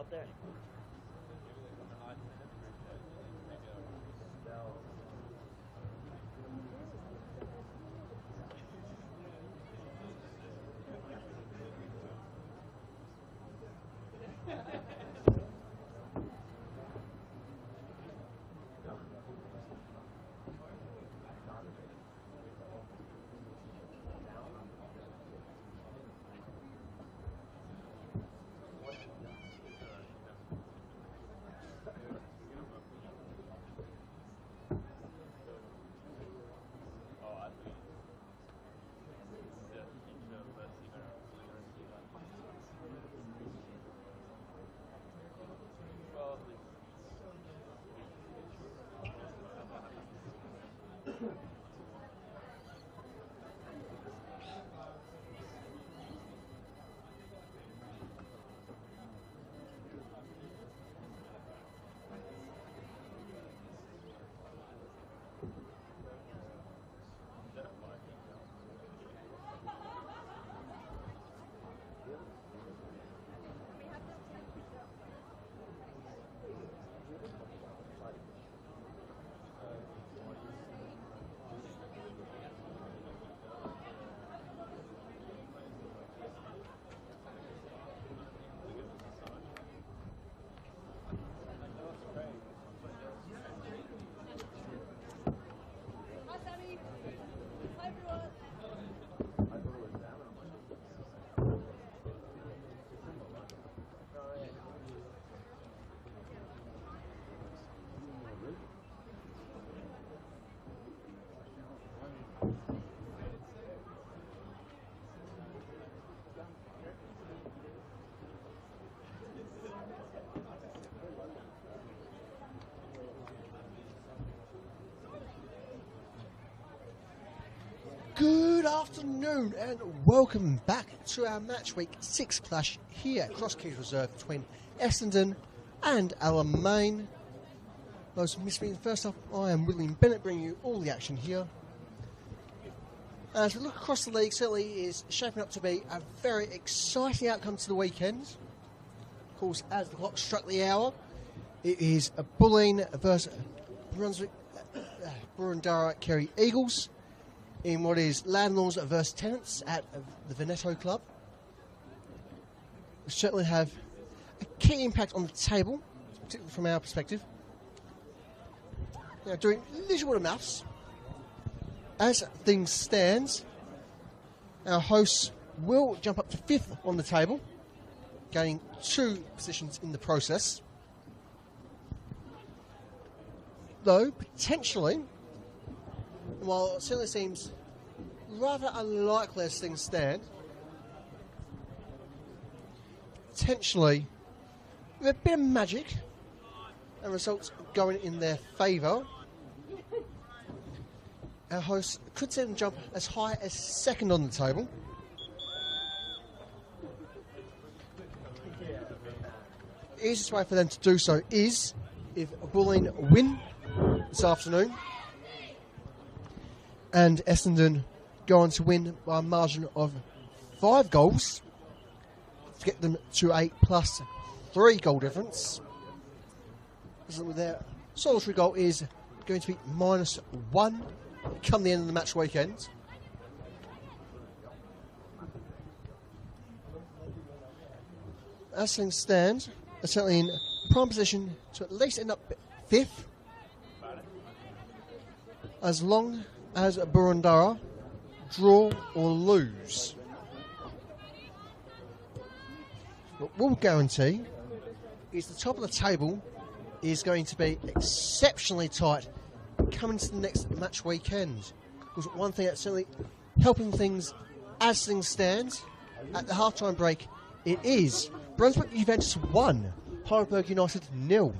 [SPEAKER 4] up there.
[SPEAKER 2] Good afternoon and welcome back to our match week 6 clash here at Cross Keys Reserve between Essendon and Alamein. Those who missed me first up, I am William Bennett bringing you all the action here. As we look across the league, certainly is shaping up to be a very exciting outcome to the weekend. Of course, as the clock struck the hour, it is a Bulleen versus Brunswick, Burundara Kerry Eagles in what is landlords versus tenants at the Veneto Club. We certainly have a key impact on the table, particularly from our perspective. Now, doing a little bit of maths, as things stand, our hosts will jump up to 5th on the table, gaining 2 positions in the process. Though, potentially, while it certainly seems rather unlikely as things stand, potentially, with a bit of magic and results going in their favour, our hosts could see them jump as high as 2nd on the table. The easiest way for them to do so is if Bulleen win this afternoon and Essendon go on to win by a margin of 5 goals to get them to a +3 goal difference. Their solitary goal is going to be -1 come the end of the match weekend. As things stand, they're certainly in prime position to at least end up 5th, as long as Burundara draw or lose. What we'll guarantee is the top of the table is going to be exceptionally tight coming to the next match weekend. Because one thing that's certainly helping things as things stand, at the half-time break, it is Brunswick Juventus 1, Heidelberg United 0.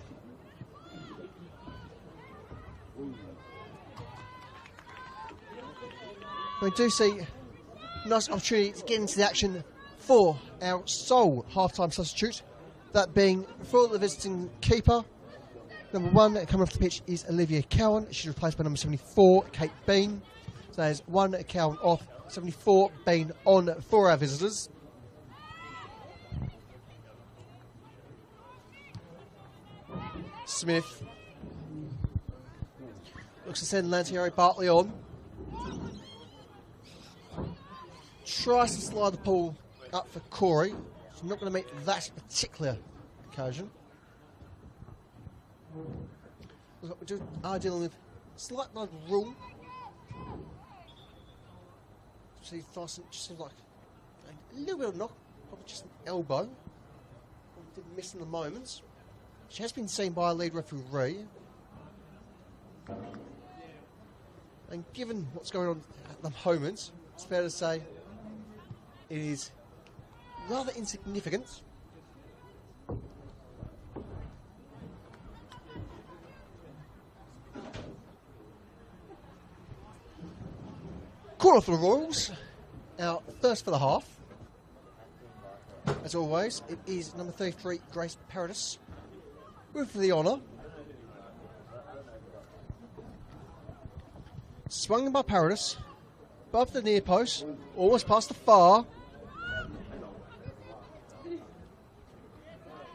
[SPEAKER 2] We do see a nice opportunity to get into the action for our sole half-time substitute, that being for the visiting keeper. Number 1 coming off the pitch is Olivia Cowan. She's replaced by number 74, Kate Bean. So there's 1 Cowan off, 74 Bean on for our visitors. Smith. Looks to send Lantieri Bartley on. Tries to slide the ball up for Corey. She's not going to make that particular occasion. We are dealing with slight blood rule. See, Thyssen just seems like a little bit of knock, probably just an elbow. Didn't miss in the moments. She has been seen by a lead referee. And given what's going on at the moment, it's fair to say it is rather insignificant. Corner for the Royals. Our first for the half. As always, it is number 33, Grace Paradis, with the honour. Swung by Paradis, above the near post, almost past the far.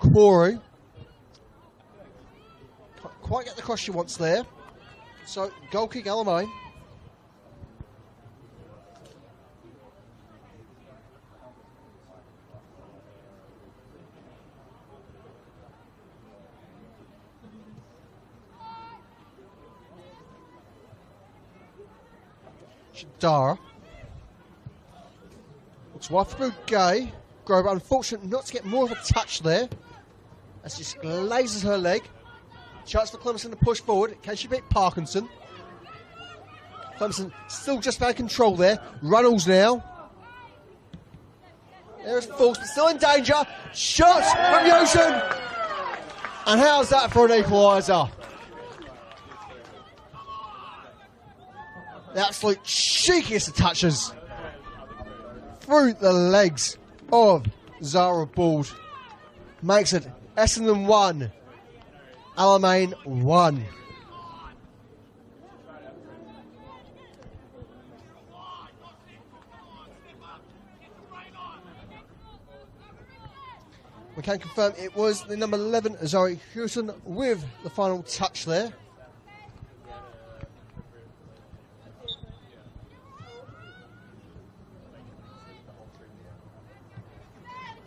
[SPEAKER 2] Corey can't quite get the cross she wants there. So, goal kick Alamein. Shadara. Looks wide for Gay. Grover unfortunate not to get more of a touch there. As she lasers her leg. Chance for Clemson to push forward. Can she beat Parkinson? Clemson still just out of control there. Runnels now. There's Falls, but still in danger. Shots from Houghton. And how's that for an equaliser? The absolute cheekiest of touches through the legs of Zara Bald makes it Essendon 1, Alamein 1. We can confirm it was the number 11, Zoe Houghton, with the final touch there.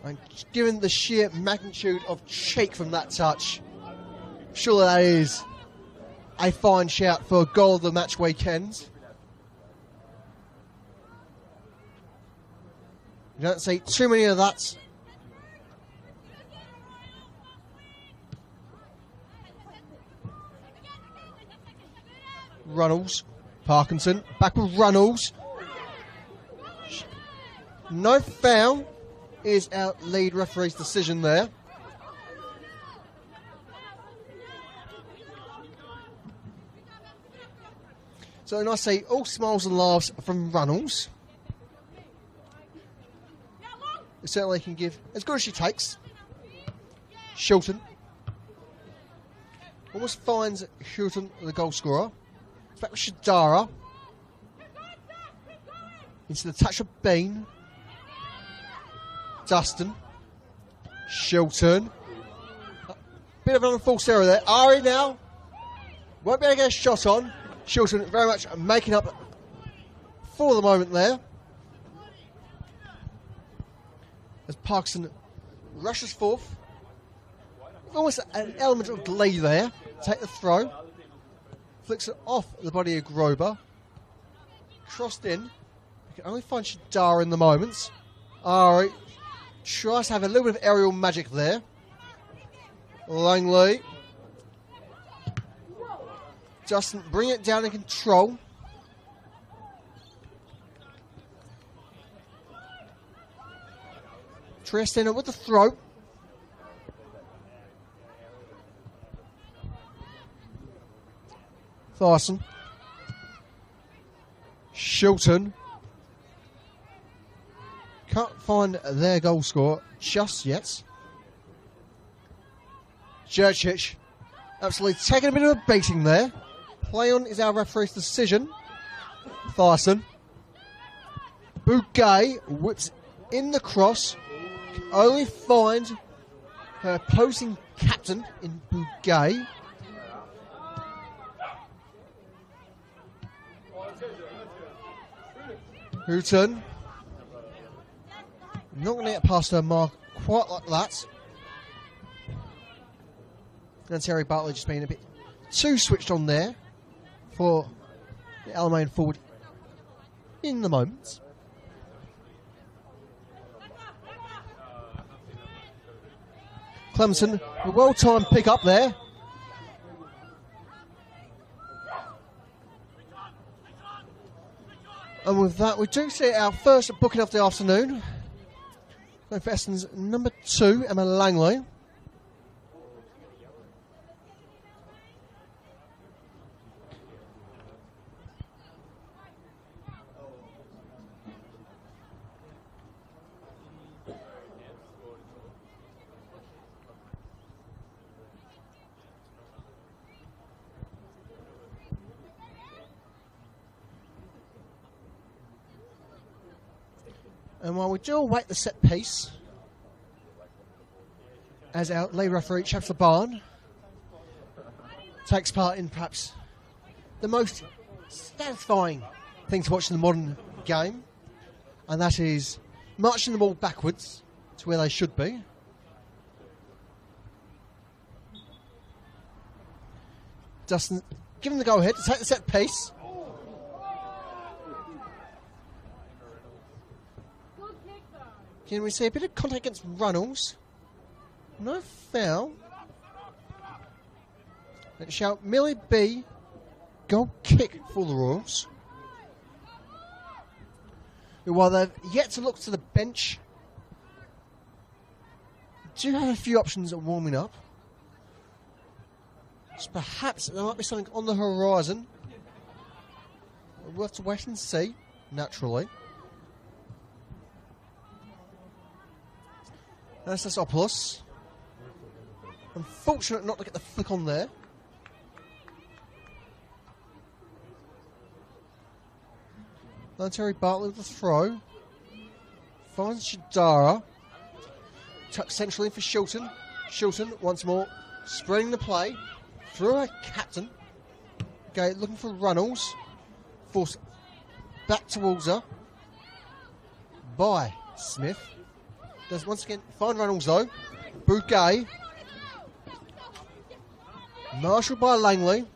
[SPEAKER 2] And given the sheer magnitude of cheek from that touch, surely that is a fine shout for a goal of the match weekend. You don't see too many of that. Runnels, Parkinson, back with Runnels. No foul is our lead referee's decision there. So when I say all smiles and laughs from Runnels, it certainly can give as good as she takes. Shilton almost finds Houghton the goal scorer. It's back with Shadara. Into the touch of Bean. Dustin. Shilton. Bit of an unforced error there. Ari now. Won't be able to get a shot on. Shilton very much making up for the moment there. As Parkinson rushes forth. Almost an element of delay there. Take the throw. Flicks it off the body of Grober. Crossed in. You can only find Shadara in the moments. Ari tries to have a little bit of aerial magic there. Langley. Justin bring it down in control. Triestino with the throw. Thyssen. Shilton. Can't find their goal scorer just yet. Jurcic absolutely taking a bit of a beating there. Play on is our referee's decision. Thyssen. Bouguet whips in the cross. Can only find her opposing captain in Bouguet. Houghton. Not going to get past her mark quite like that. And Terry Bartley just being a bit too switched on there for the Alamein forward in the moment. Clemson, a well-timed pick up there. And with that, we do see our first booking of the afternoon. Going for Essendon's number 2, Emma Langley. And while we do await the set piece, as our lay referee, Chaps Barn, takes part in perhaps the most satisfying thing to watch in the modern game, and that is marching the ball backwards to where they should be. Dustin given the go-ahead to take the set piece. Can we see a bit of contact against Runnels? No foul. It shall merely be goal kick for the Royals. While they've yet to look to the bench, do have a few options at warming up. So perhaps there might be something on the horizon. We'll have to wait and see, naturally. Anastasopoulos. Unfortunate not to get the flick on there. Now Terry Bartley with the throw. Finds Shadara. Tucks centrally for Shilton. Shilton once more spreading the play through her captain. Okay, looking for Runnels. Forced back towards her by Smith. Does once again find Runnels though. Bouquet. Marshall by Langley.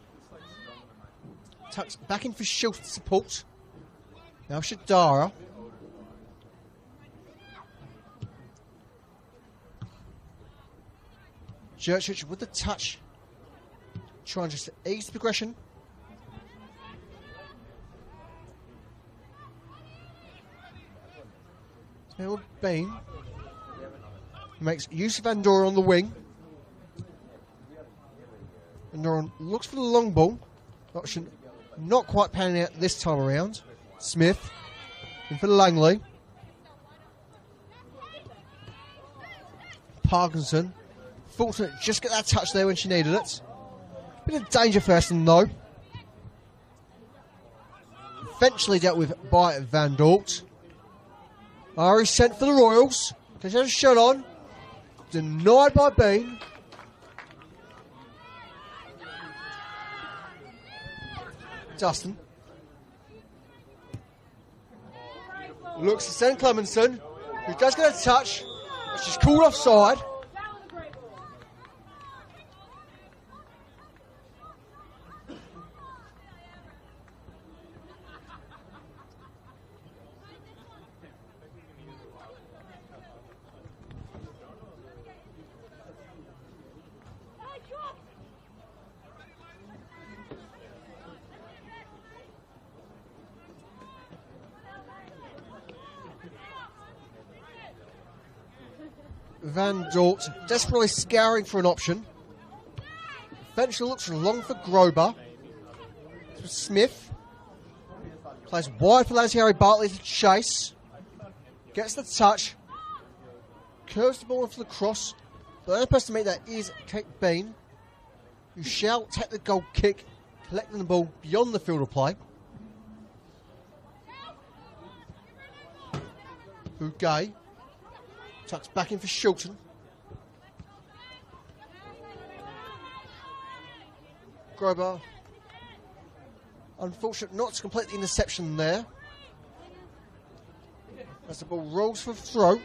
[SPEAKER 2] Tucks back in for Shilton support. Now Shadara. Jurchich with the touch. Trying just to ease the progression. Now Bain makes use of Andorra on the wing. Andorra looks for the long ball. Option not quite panning out this time around. Smith in for Langley. Parkinson. Fortunate just get that touch there when she needed it. Bit of danger for Essendon though. Eventually dealt with by Van Dort. Ari sent for the Royals. She has a shot on. Denied by Bean. Dustin. Looks to send Clemenson, who does get a touch, but she's called offside. Van Dort desperately scouring for an option. Eventually looks long for Grober. Smith. Plays wide for Harry Bartley to chase. Gets the touch. Curves the ball for the cross. The only person to make that is Kate Bean, who shall take the goal kick, collecting the ball beyond the field of play. Bouquet. Tucks back in for Shilton. Grober. Unfortunate not to complete the interception there. As the ball rolls for throw.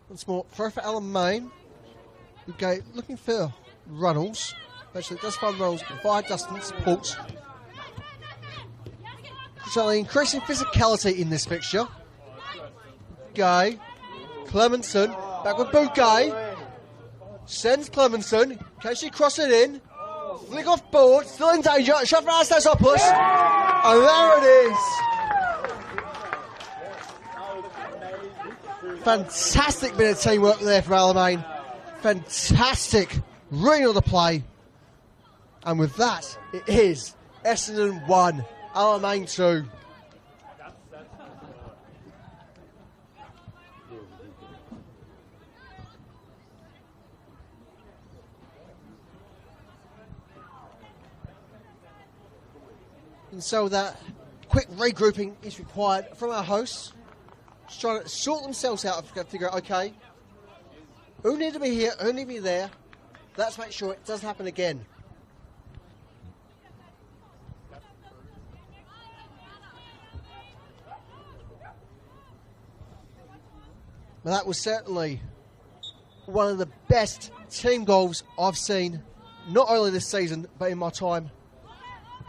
[SPEAKER 2] Once more, throw for Alamein. Okay, looking for Runnels. Actually, does find Runnels via Dustin support. So increasing physicality in this fixture. Gay, Clemenson, back with Bouquet. Sends Clemenson. Can she cross it in? Flick off board, still in danger. Shot for Anastasopoulos. And there it is. Fantastic bit of teamwork there for Alamein. Fantastic reading of the play. And with that, it is Essendon 1, Alamein 2. And so that quick regrouping is required from our hosts. Just trying to sort themselves out and figure out, okay, who need to be here, who need to be there. Let's make sure it doesn't happen again. Well, that was certainly one of the best team goals I've seen, not only this season, but in my time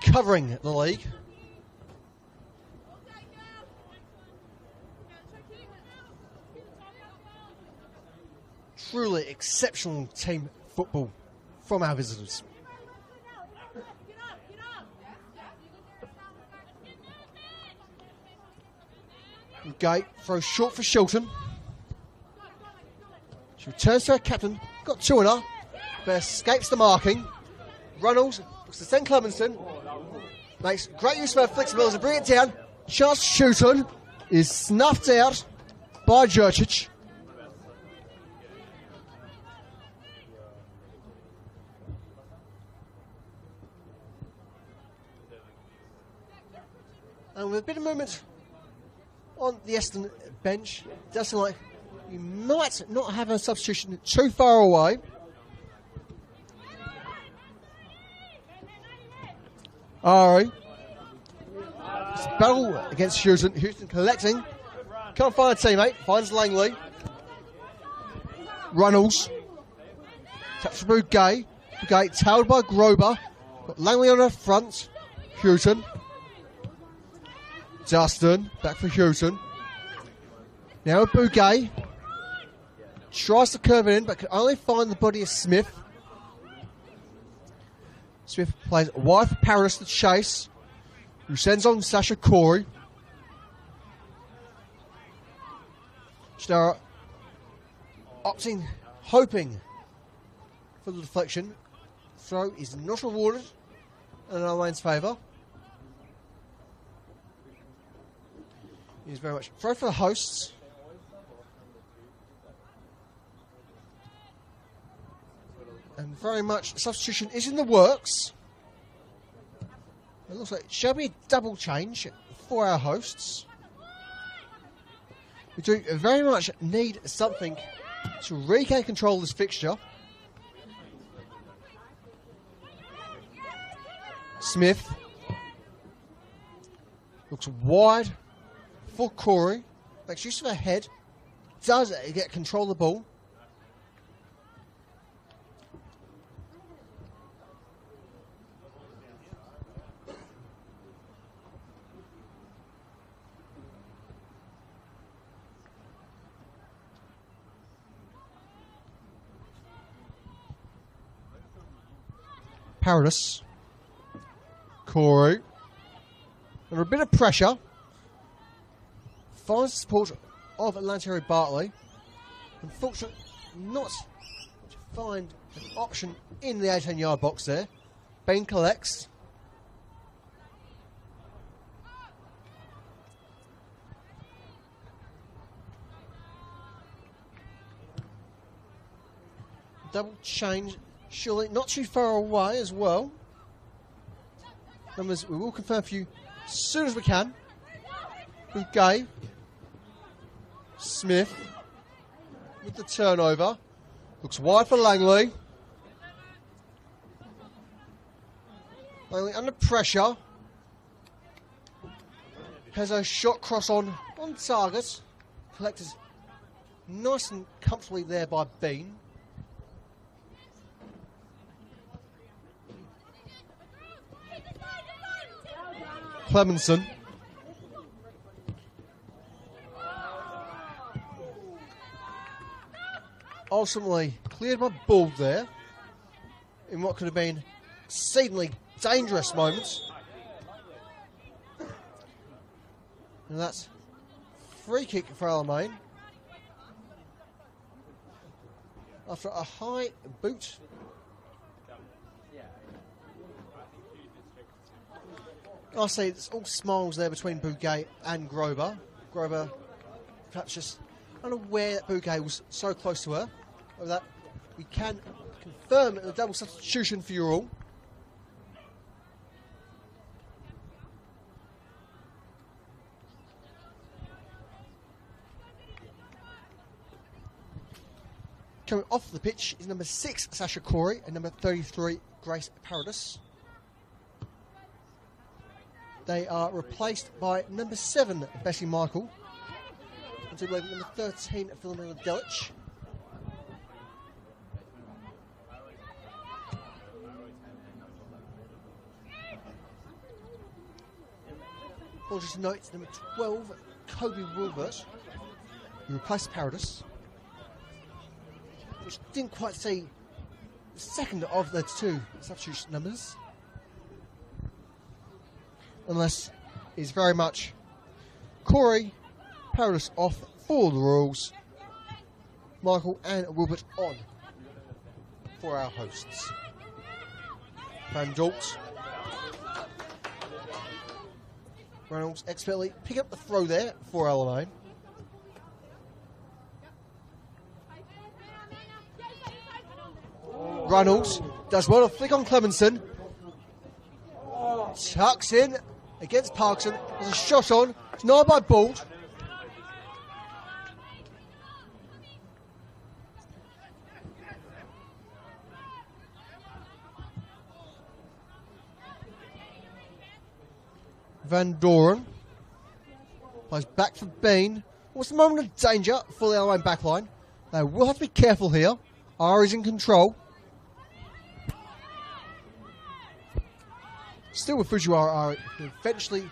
[SPEAKER 2] covering the league. Truly exceptional team football from our visitors. Gate throws short for Shilton. She returns to her captain. Got two in her, but escapes the marking. Runnels looks to send Clemenson. Makes great use of her flexibility to bring it down. Chance Shilton is snuffed out by Jurcic. And with a bit of movement on the Essendon bench, it does seem like you might not have a substitution too far away. Ari. Battle against Houston. Houston collecting. Can't find a teammate. Finds Langley. Runnels. Touch for Bouquet. Bouquet tailed by Grober. Got Langley on her front. Houston. Dustin, back for Houston. Now Bouquet. Tries to curve it in, but can only find the body of Smith. Smith plays wide for Paris to chase, who sends on Sasha Corey. Stara opting, hoping for the deflection. Throw is not awarded in Alamain's favour. He's very much throw for the hosts. And very much substitution is in the works. It looks like it shall be a double change for our hosts. We do very much need something to regain control of this fixture. Smith looks wide for Corey. Makes use of her head. Does get control of the ball. Paradis. Corey. Under a bit of pressure. Finds the support of Lanteri Bartley. Unfortunately, not to find an option in the 18-yard box there. Bain collects. Double change, surely not too far away as well. Numbers we will confirm for you as soon as we can. Bouquet. Smith with the turnover. Looks wide for Langley. Langley under pressure. Has a shot cross on target. Collected nice and comfortably there by Bean. Clemenson. Ultimately cleared by Ball there in what could have been exceedingly dangerous moments. And that's free kick for Alamein. After a high boot. I say it's all smiles there between Bouguet and Grover. Grover perhaps just unaware that Bouguet was so close to her. With that, we can confirm the double substitution for you all. Coming off the pitch is number 6, Sasha Corey, and number 33, Grace Paradis. They are replaced by number 7, Bessie Michael. And number 13, Philomena Delic. We'll just note number 12, Kobe Wilbert, who replaced Paradis. Which didn't quite see the second of the 2 substitution numbers. Unless it's very much Corey, Paradis off for the Royals, Michael and Wilbert on for our hosts. Van Dalt. Reynolds expertly pick up the throw there for Alamein. Reynolds does well to flick on Clemenson. Tucks in against Parkinson. There's a shot on. Denied by Bald. Van Doren plays back for Bean. What's the moment of danger for the Alamein backline? They will have to be careful here. R is in control. Still with Fujiwara, who eventually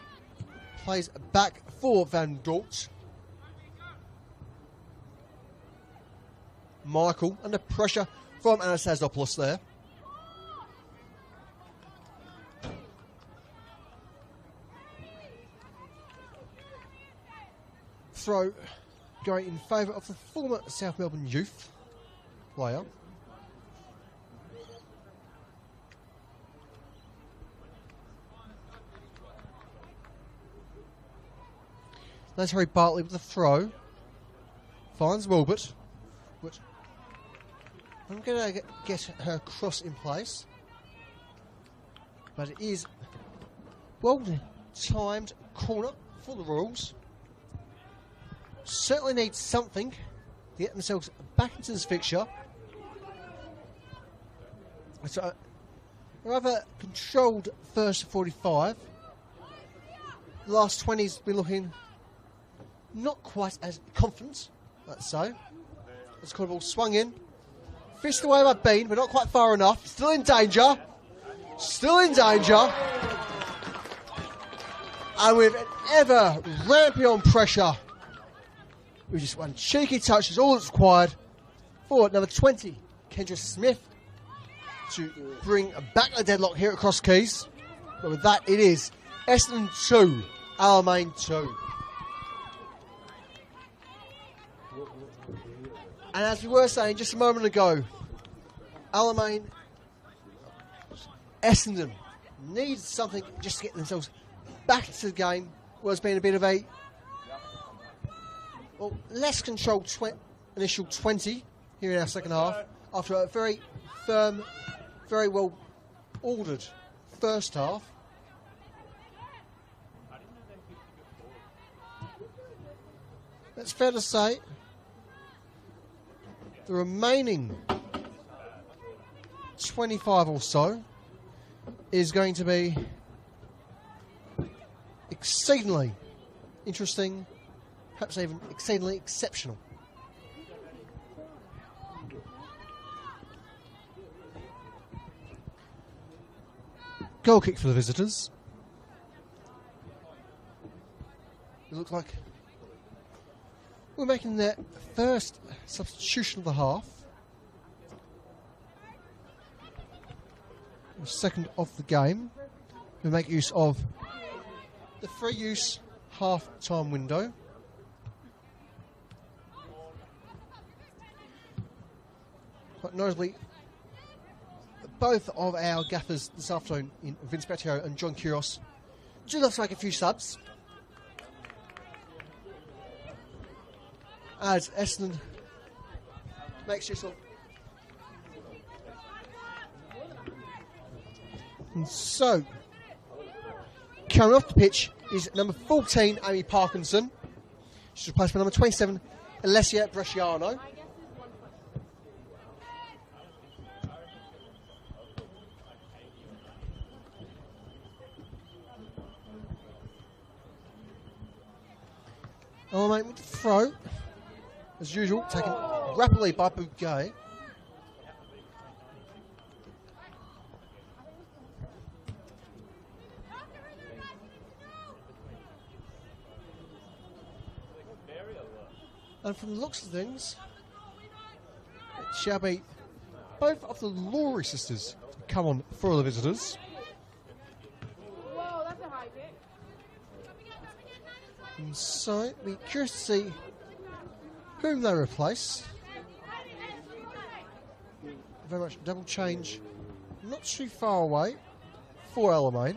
[SPEAKER 2] plays back for Van Dort. Michael under pressure from Anastasopoulos there. Throw going in favour of the former South Melbourne youth player. That's Harry Bartley with the throw. Finds Wilbert. Which I'm going to get her cross in place. But it is well timed corner for the Royals. Certainly need something to get themselves back into this fixture. So a rather controlled first 45. The last 20's been looking not quite as confident, let's say. As the ball swung in. Fished away by Bean, but not quite far enough. Still in danger. Still in danger. And with an ever ramping on pressure, with just one cheeky touch is all that's required for number 20, Kendra Smith, to bring back the deadlock here at Cross Keys. But with that, it is Essendon 2, Alamein 2. And as we were saying just a moment ago, Alamein, Essendon needs something just to get themselves back into the game. Well, it's been a bit of a less controlled initial 20 here in our second half after a very firm, very well ordered first half. That's fair to say. The remaining 25 or so is going to be exceedingly interesting, perhaps even exceedingly exceptional. Goal kick for the visitors. It looks like we're making their first substitution of the half. The second of the game. We make use of the free use half-time window. Quite notably, both of our gaffers this afternoon, in Vince Bettio and John Kyrgios, do love to make a few subs. As Essendon makes use of. And so, coming off the pitch is number 14, Amy Parkinson. She's replaced by number 27, Alessia Bresciano. Alamein with the throw, as usual, taken rapidly by Bouguet. And from the looks of things, it shall be both of the Laurie sisters to come on for the visitors.
[SPEAKER 4] Whoa, that's a high kick.
[SPEAKER 2] And so, be curious to see whom they replace. Very much double change, not too far away for Alamein.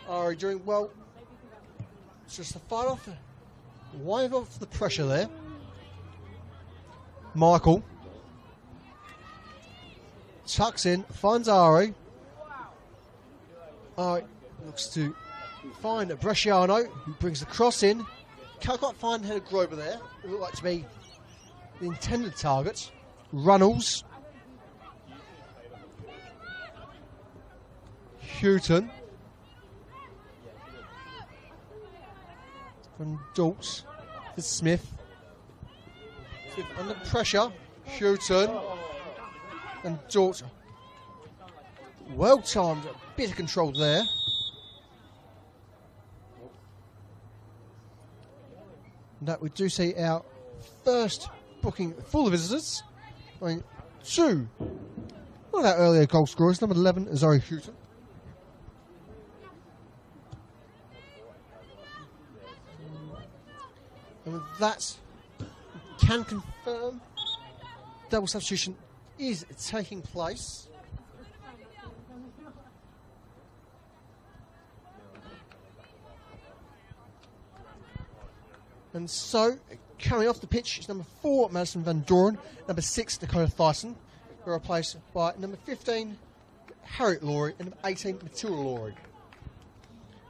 [SPEAKER 2] Are doing well. It's just a fight off. Wave off the pressure there. Michael tucks in, finds Ari. Ari looks to find Bresciano, who brings the cross in. Can't quite find Heather Grover there. It looked like to be the intended target. Runnels. Houghton. From Daltz to Smith. Smith under pressure. Houghton. And Daltz. Well timed, a bit of control there. And that we do see our first booking for the visitors. Going to one of our earlier goal scorers, number 11, Zoe Houghton. And with that, we can confirm double substitution is taking place. And so, coming off the pitch is number 4, Madison Van Doren, number 6, Dakota Thyssen, who are replaced by number 15, Harriet Laurie, and number 18, Matilda Laurie.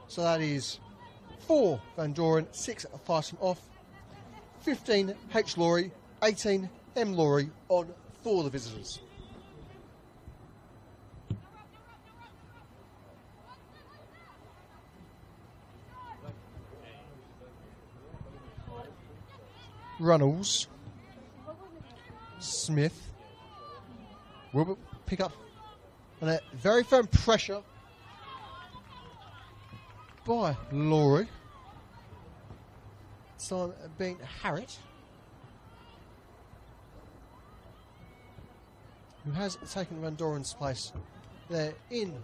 [SPEAKER 2] So that is 4 Van Doren, 6 Thyssen off, 15 H Laurie, 18 M Laurie on for the visitors. Runnels, Smith will pick up on a very firm pressure by Laurie. This time being Harriet, who has taken Van Doren's place there in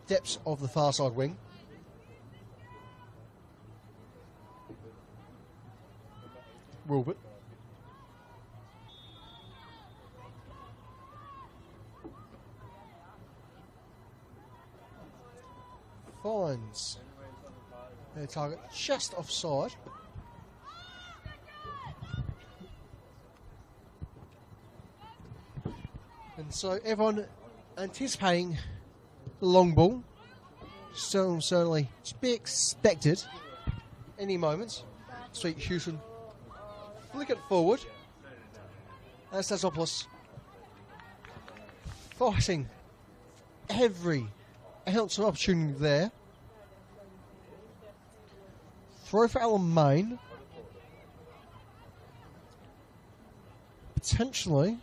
[SPEAKER 2] depths of the far side wing. Wilbert. Finds their target just offside. And so everyone anticipating the long ball. Certainly to be expected any moment. Sweet Houghton flick it forward. Anastasopoulos fighting every ounce of opportunity there. Throw for Alamein. Potentially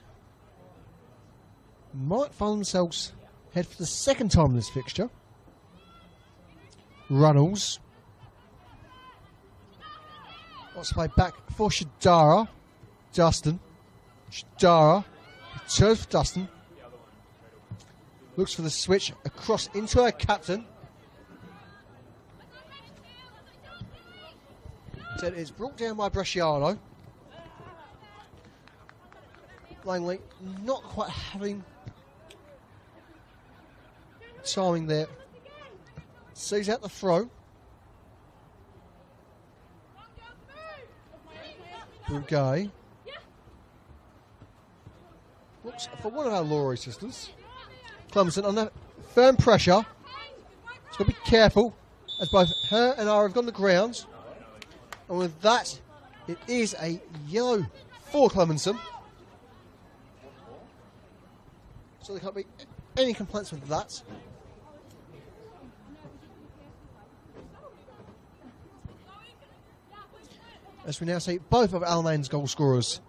[SPEAKER 2] might find themselves head for the second time in this fixture. Runnels. Wants to play back for Shadara. Dustin. Shadara. Returns for Dustin. Looks for the switch across into her captain. So it's brought down by Bresciano. Langley not quite having timing there. Sees out the throw. Bugay looks for one of our Laurie sisters. Clemson under firm pressure. He's got to be careful as both her and I have gone to the ground. And with that, it is a yellow for Clemenson. So there can't be any complaints with that. As we now see both of Alamein's goal scorers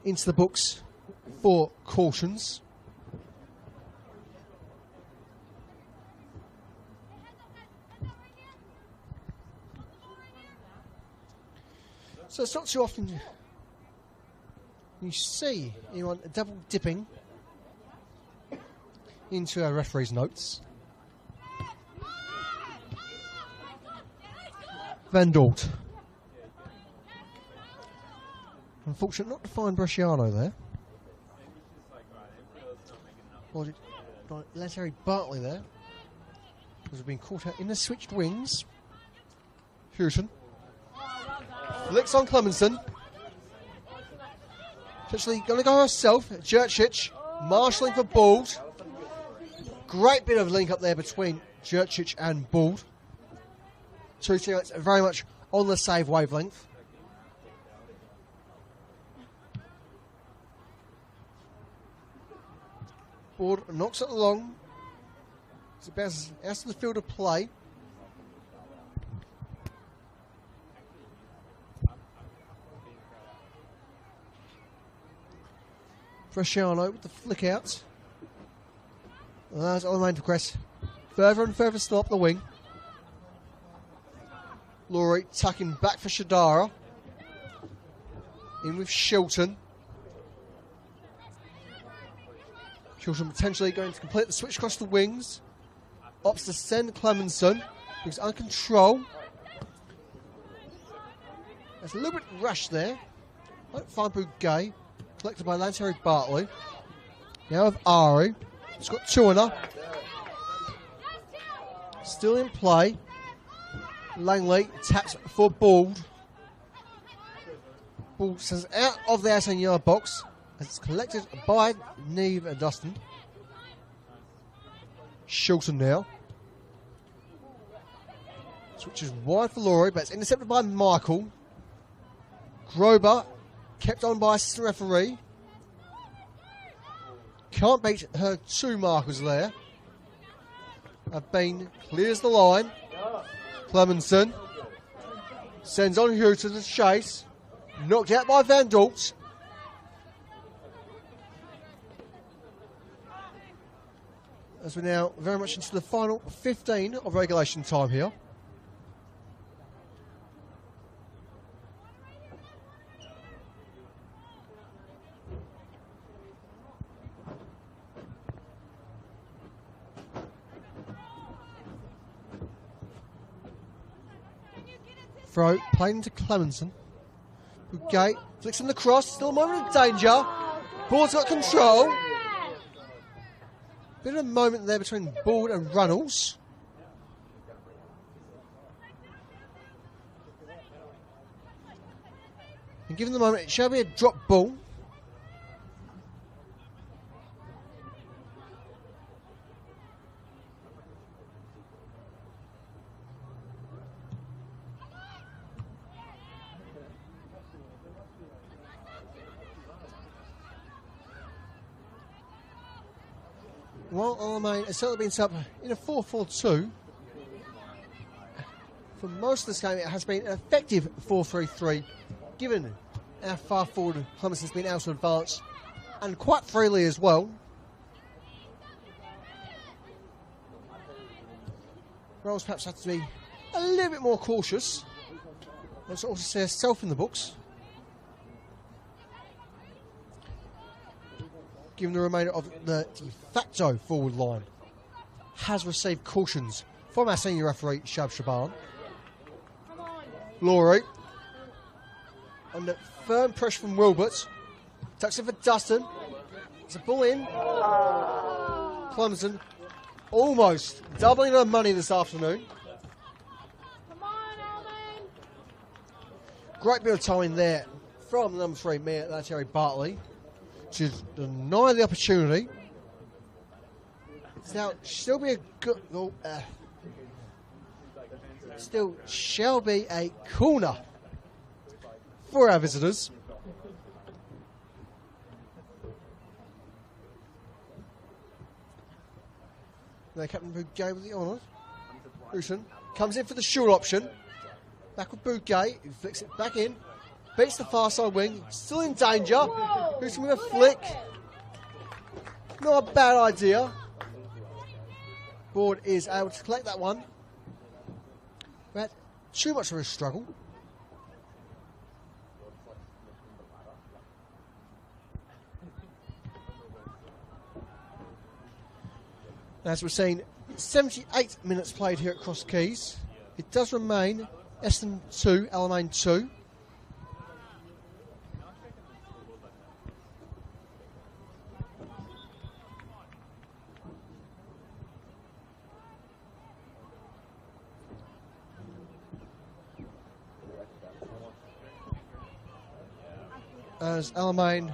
[SPEAKER 2] into the books for cautions. So it's not too often you see anyone double dipping into a referee's notes. Van Dort. Unfortunate not to find Bresciano there. Or did Lettery Bartley there. Because we've been caught out in the switched wings. Houghton. Flicks on Clemenson. Actually going to go herself. Jurcic. Marshalling for Bald. Great bit of link up there between Jurcic and Bald. Two teammates very much on the save wavelength. Bald knocks it along. It bounces out to the field of play. Bresciano with the flick out. Allows Alamein to progress further and further still up the wing. Laurie tucking back for Shadara. In with Shilton. Shilton potentially going to complete the switch across the wings. Opts to send Clemenson. He's under control. There's a little bit rushed there. Might find Bugay. Collected by Lanteri Bartley. Now with Ari. He's got two on her. Still in play. Langley taps for Bald. Bald says out of the 18-yard box. As it's collected by Neve and Dustin. Shilton now. Switches wide for Laurie, but it's intercepted by Michael. Grober kept on by assistant referee. Can't beat her two markers there. Bain clears the line. Clemenson sends on Houghton to chase. Knocked out by Van Dort. As we're now very much into the final 15 of regulation time here. Throw played into Clemenson. Bugay flicks in the cross. Still a moment of danger. Ball's got control. Bit of a moment there between Bald and Runnels. And given the moment, it shall be a drop ball. Well, Alamein has certainly been set up in a 4-4-2. For most of this game, it has been an effective 4-3-3, given how far forward Clemenson's been able to advance, and quite freely as well. Rolls perhaps have to be a little bit more cautious. Let's also see herself in the books. Given the remainder of the de facto forward line has received cautions from our senior referee, Shab Shaban. Laurie, under firm pressure from Wilbert, tucks it for Dustin. It's a ball in. Clemson almost doubling their money this afternoon.
[SPEAKER 4] Come on, Alamein.
[SPEAKER 2] Great bit of timing there from number 3, Mia Terry Bartley, to deny the opportunity. Now, still be a good. Still shall be a corner for our visitors. Their captain Bouguet with the honours. Houston comes in for the short option. Back with Bouguet, who flicks it back in. Beats the far side wing, still in danger. Houston with a flick. Not a bad idea. Board is able to collect that one. But too much of a struggle. As we're seeing, 78 minutes played here at Cross Keys. It does remain Essendon 2, Alamein 2. As Alamein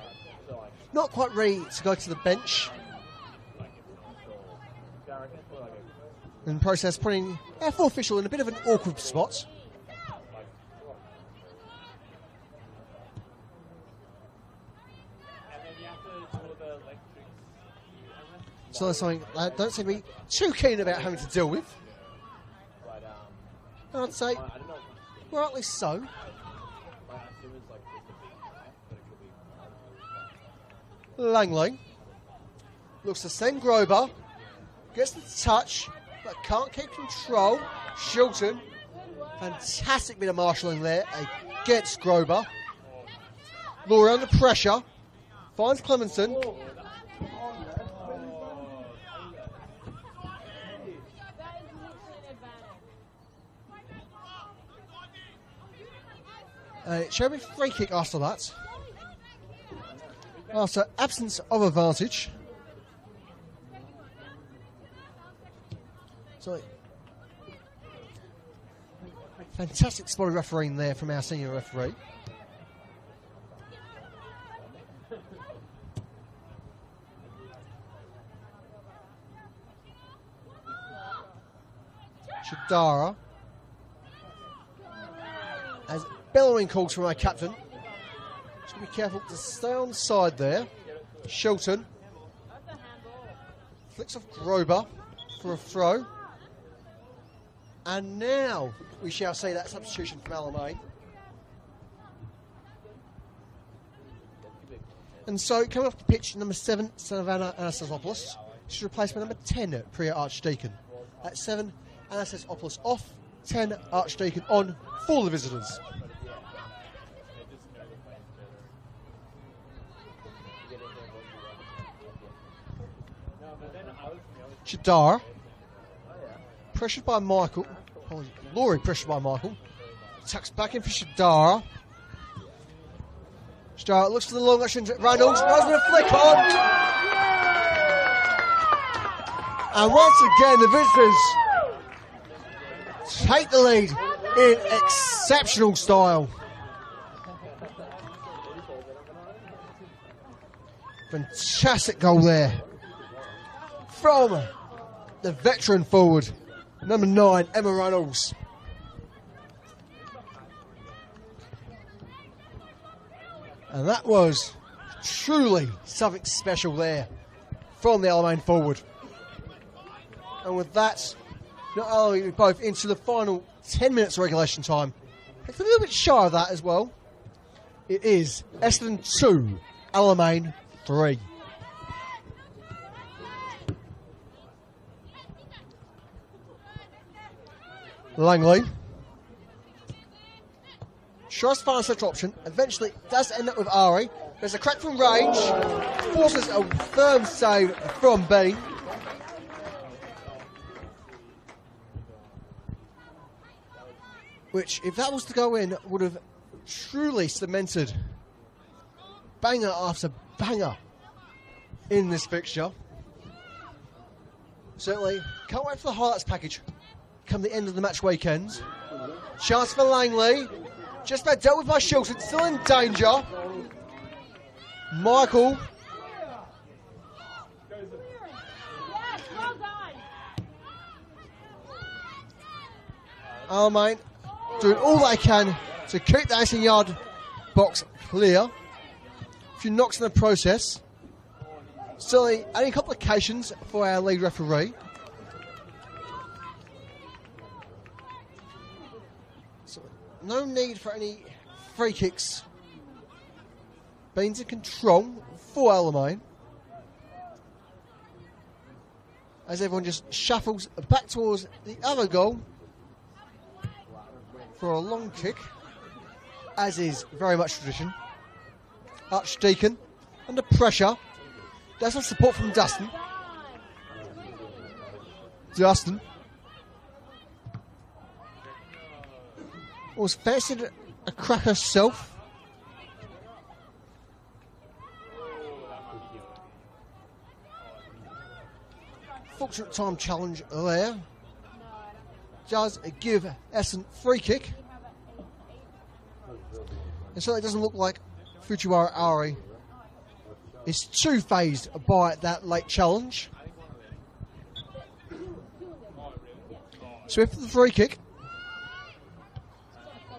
[SPEAKER 2] not quite ready to go to the bench. In the process, putting our full official in a bit of an awkward spot. So that's something I don't seem to be too keen about having to deal with. And I'd say, rightly so. Langley looks the same. Grober gets the touch, but can't keep control. Shilton, fantastic bit of marshalling there against Grober. Laurie under pressure, finds Clemenson. It shall be free kick after that. After absence of advantage. So, fantastic spot of refereeing there from our senior referee. Shadara. As bellowing calls from our captain. Just be careful to stay on side there. Shilton flicks off Grober for a throw. And now we shall see that substitution from Alamein. And so coming off the pitch, number 7, Savannah Anastasopoulos. She's replaced by number 10, Priya Archdeacon. At 7, Anastasopoulos off, 10, Archdeacon on for the visitors. Shadar, pressured by Michael. Laurie pressured by Michael. Tucks back in for Shadar. Shadar looks for the long action. Reynolds runs with a flick on. And once again, the visitors take the lead in exceptional style. Fantastic goal there from the veteran forward, number 9, Emma Reynolds. And that was truly something special there from the Alamein forward. And with that, not only are we both into the final 10 minutes of regulation time, it's a little bit shy of that as well. It is Essendon 2, Alamein 3. Langley tries to find a central option. Eventually does end up with Ari. There's a crack from range. Forces a firm save from Bean. Which, if that was to go in, would have truly cemented banger after banger in this fixture. Certainly can't wait for the highlights package come the end of the match weekend. Chance for Langley. Just about dealt with by Shilton, still in danger. Michael.
[SPEAKER 4] Yes, well done.
[SPEAKER 2] Alamein doing all they can to keep the 18-yard box clear. A few knocks in the process. Still any complications for our lead referee. So, no need for any free kicks. Beans in control for Alamein. As everyone just shuffles back towards the other goal for a long kick, as is very much tradition. Archdeacon under pressure. Does have support from Dustin. Dustin was facing a crack herself. Fortunate time challenge there. Does give Essendon free kick. And so it doesn't look like Fujiwara Ari is too phased by that late challenge. Swift for the free kick.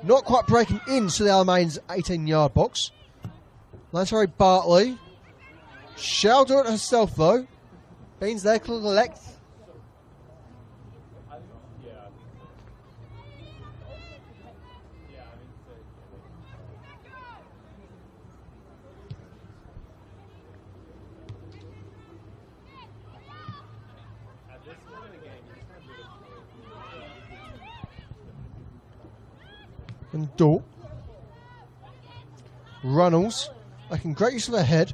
[SPEAKER 2] Not quite breaking into the Alamain's 18-yard box. Lantari Bartley. Shall do it herself though. Beans there, collect. And Dort. Runnels making great use of her head.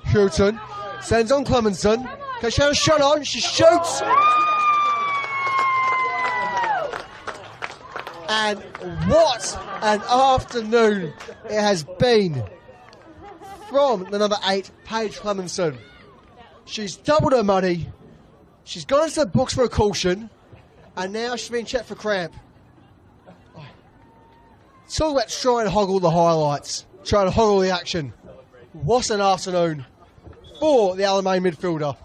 [SPEAKER 2] Houghton sends on Clemenson. Can she have a shot on? She shoots. And what an afternoon it has been from the number 8, Paige Clemenson. She's doubled her money. She's gone into the books for a caution. And now she's been checked for cramp. Talk about trying to hoggle the highlights, trying to hoggle the action. What an afternoon for the Alamein midfielder.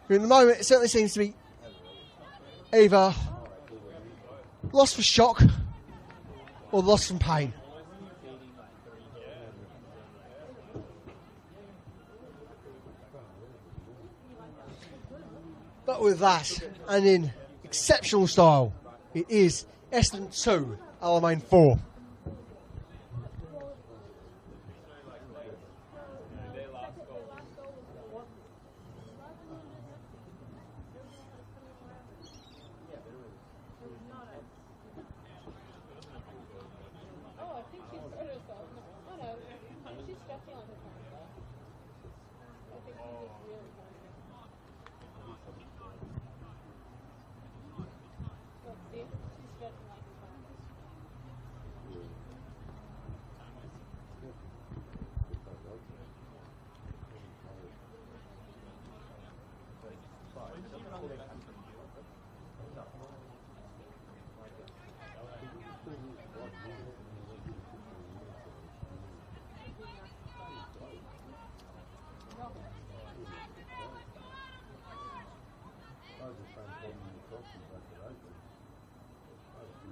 [SPEAKER 2] In the moment, it certainly seems to be either lost for shock or lost from pain. But with that, and in exceptional style, it is Essendon 2, Alamein 4.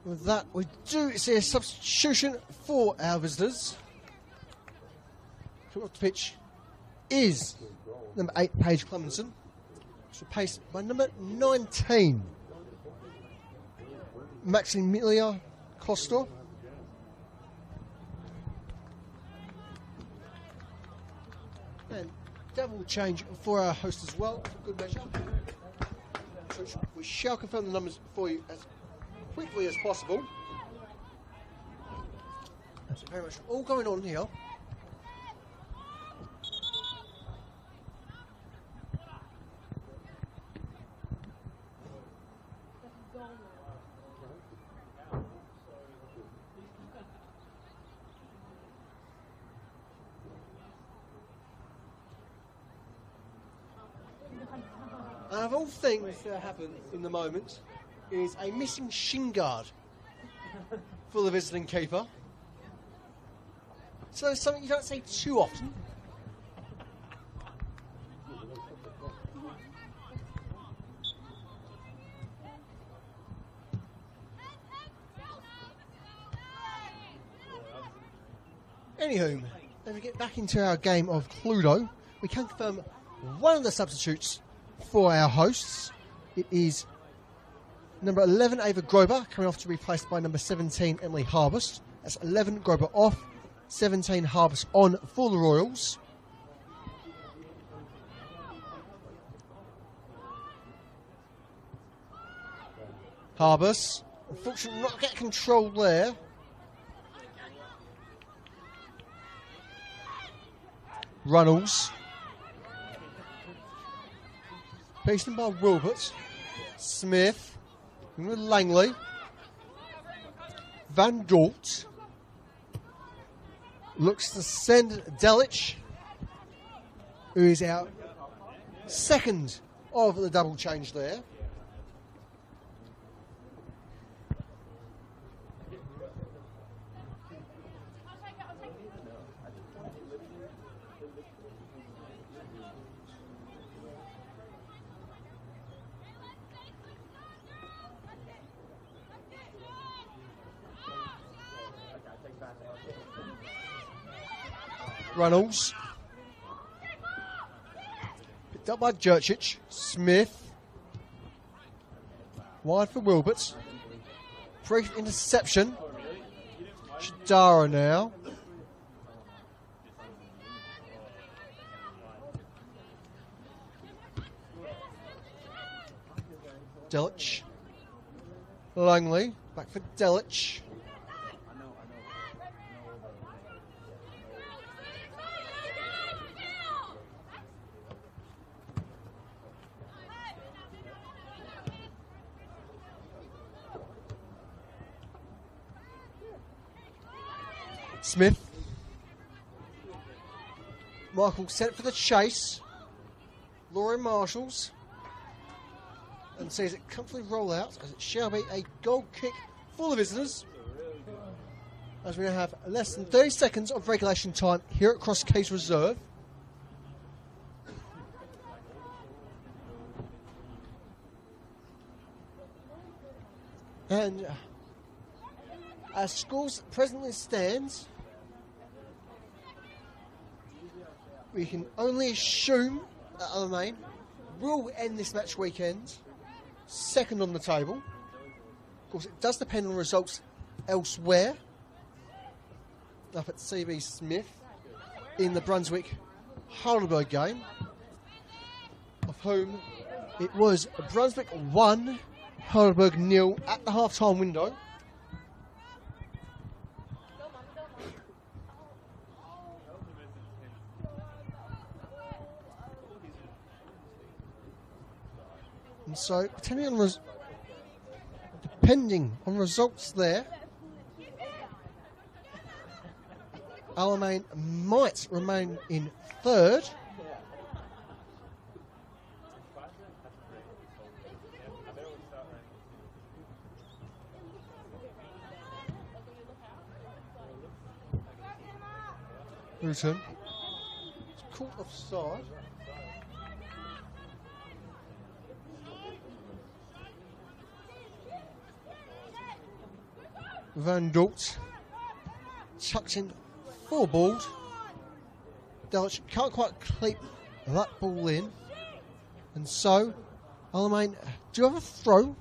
[SPEAKER 2] With that, we do see a substitution for our visitors. Come off the pitch, is number 8, Paige Clemenson. It's replaced by number 19, Maximilia Costa. And double change for our host as well, for good measure. So we shall confirm the numbers for you as quickly as possible. That's very much all going on here. And of all things that happen in the moment is a missing shin guard for the visiting keeper. So it's something you don't see too often. Anywho, as we get back into our game of Cluedo, we can confirm one of the substitutes for our hosts. It is number 11, Ava Grober, coming off to be replaced by number 17, Emily Harbust. That's 11 Grober off, 17 Harbust on for the Royals. Harbust, unfortunately not get control there. Runnels. Paced by Wilbert. Smith. With Langley. Van Dort. Looks to send Delic, who is our second of the double change there. Runnels. Picked up by Jurcic. Smith. Wide for Wilbert. Brief interception. Shadara now. Delic. Langley. Back for Delic. Smith. Michael sent for the chase. Lauren Marshalls. And sees it comfortably roll out as it shall be a goal kick for the visitors. As we now have less than 30 seconds of regulation time here at Cross Keys Reserve. And as scores presently stands, we can only assume that Alamein will end this match weekend second on the table. Of course, it does depend on results elsewhere. Up at CB Smith in the Brunswick Heidelberg game, of whom it was Brunswick 1, Heidelberg 0 at the half-time window. And so, depending on results there, Alamein might remain in third. Rutan. It's caught offside. Van Dort tucked in, 4 balled. Delich can't quite keep that ball in. And so, Alamein do have a throw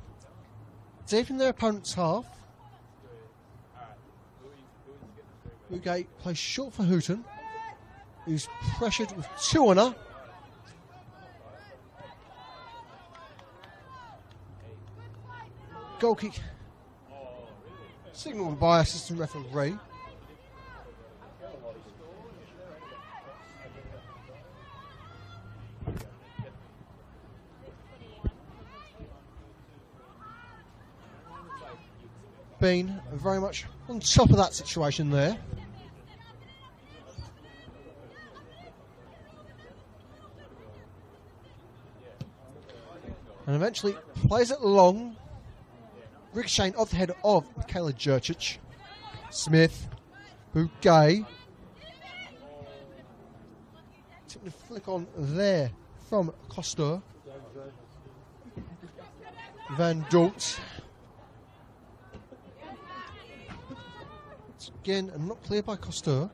[SPEAKER 2] deep in their opponent's half. Bugay plays short for Houghton, who's pressured with 2 on her. Goal kick signalled by assistant referee. Been very much on top of that situation there. And eventually plays it long. Ricocheting off the head of Michaela Jurcic. Smith. Bugay. Taking the flick on there from Costa. Van Dort. Again, not cleared by Costa.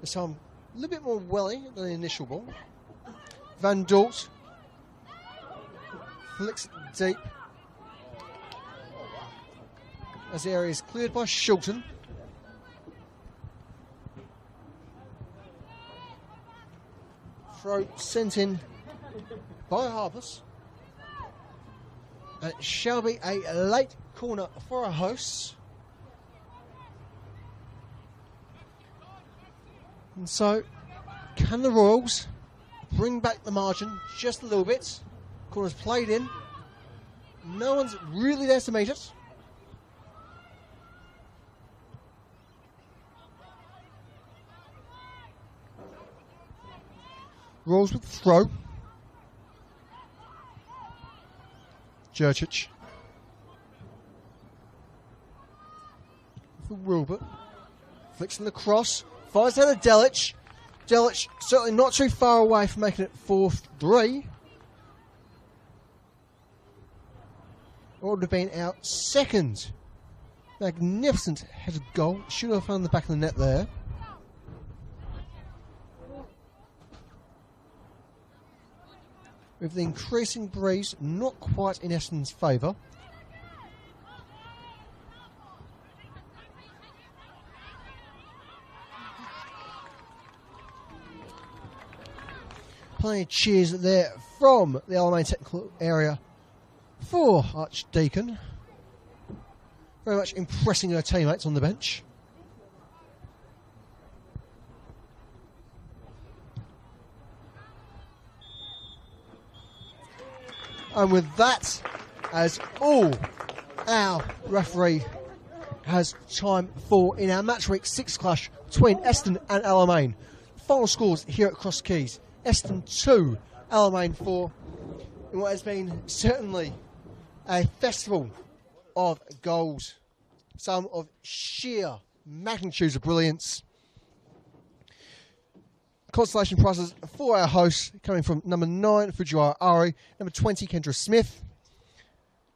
[SPEAKER 2] This time a little bit more welly than the initial ball. Van Dort flicks it deep as the area is cleared by Shilton. Throw sent in by Harpers. And it shall be a late corner for our hosts. And so, can the Royals bring back the margin just a little bit? Corner's played in. No one's really there to meet it. Royals with throw. Jurcic. For Wilbert. Flicks in the cross. Finds down to Delich. Delich certainly not too far away from making it 4-3. Or would have been out second. Magnificent headed goal. Should have found the back of the net there. With the increasing breeze not quite in Essendon's favour. Plenty of cheers there from the Alamein technical area for Archdeacon. Very much impressing her teammates on the bench. And with that, as all our referee has time for in our match week 6 clash between Essendon and Alamein. Final scores here at Cross Keys. Essendon 2, Alamein 4, in what has been certainly a festival of goals. Some of sheer magnitudes of brilliance. Consolation prizes for our hosts coming from number 9, Fujiwara Ari, number 20, Kendra Smith.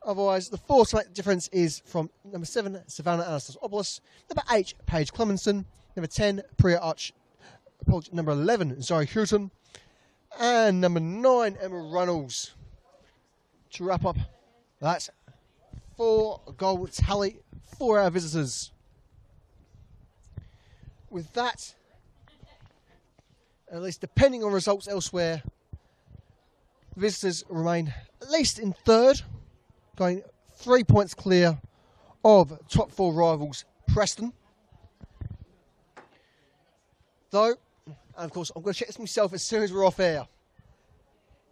[SPEAKER 2] Otherwise, the 4 to make the difference is from number 7, Savannah Anastasopoulos, number 8, Paige Clemenson, number 10, Priya Arch, number 11, Zoe Houghton, and number 9, Emma Runnels. To wrap up that 4-goal tally for our visitors. With that, at least depending on results elsewhere, the visitors remain at least in 3rd, going 3 points clear of top 4 rivals Preston. Though, and of course, I'm going to check this myself as soon as we're off air.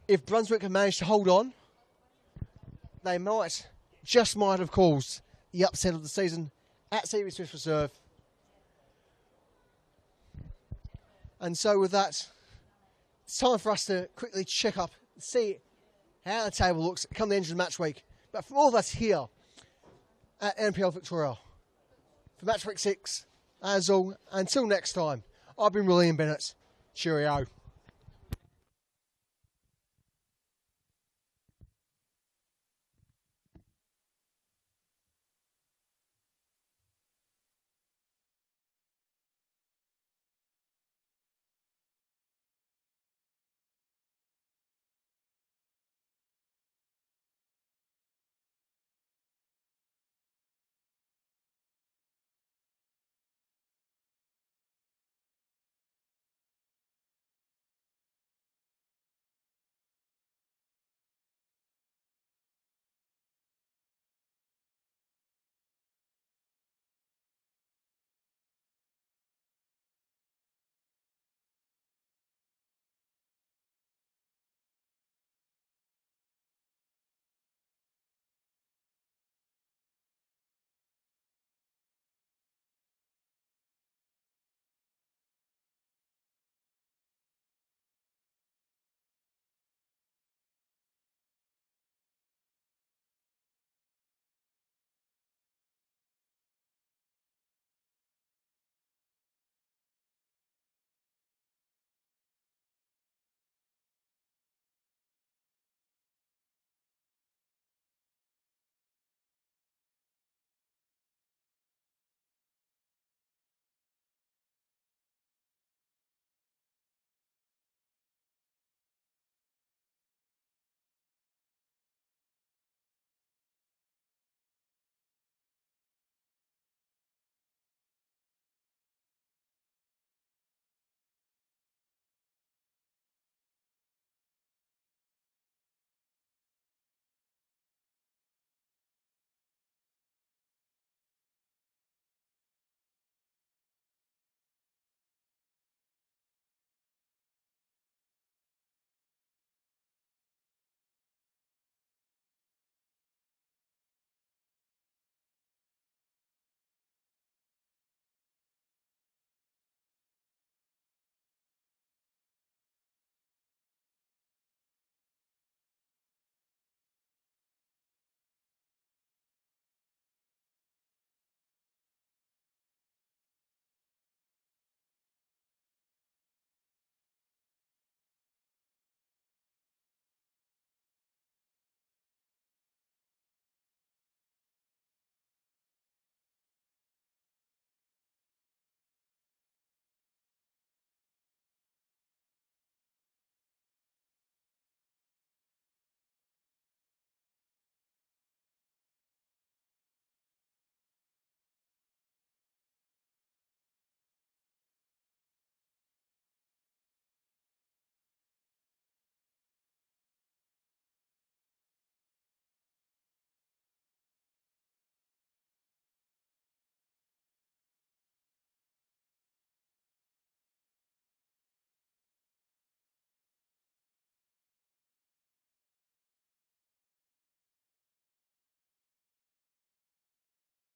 [SPEAKER 2] If Brunswick can manage to hold on, they just might have caused the upset of the season at Stevie Smith Reserve. And so with that, it's time for us to quickly check up and see how the table looks come the end of the match week. But from all of us here at NPL Victoria, for match week 6, as all, until next time, I've been William Bennett. Cheerio.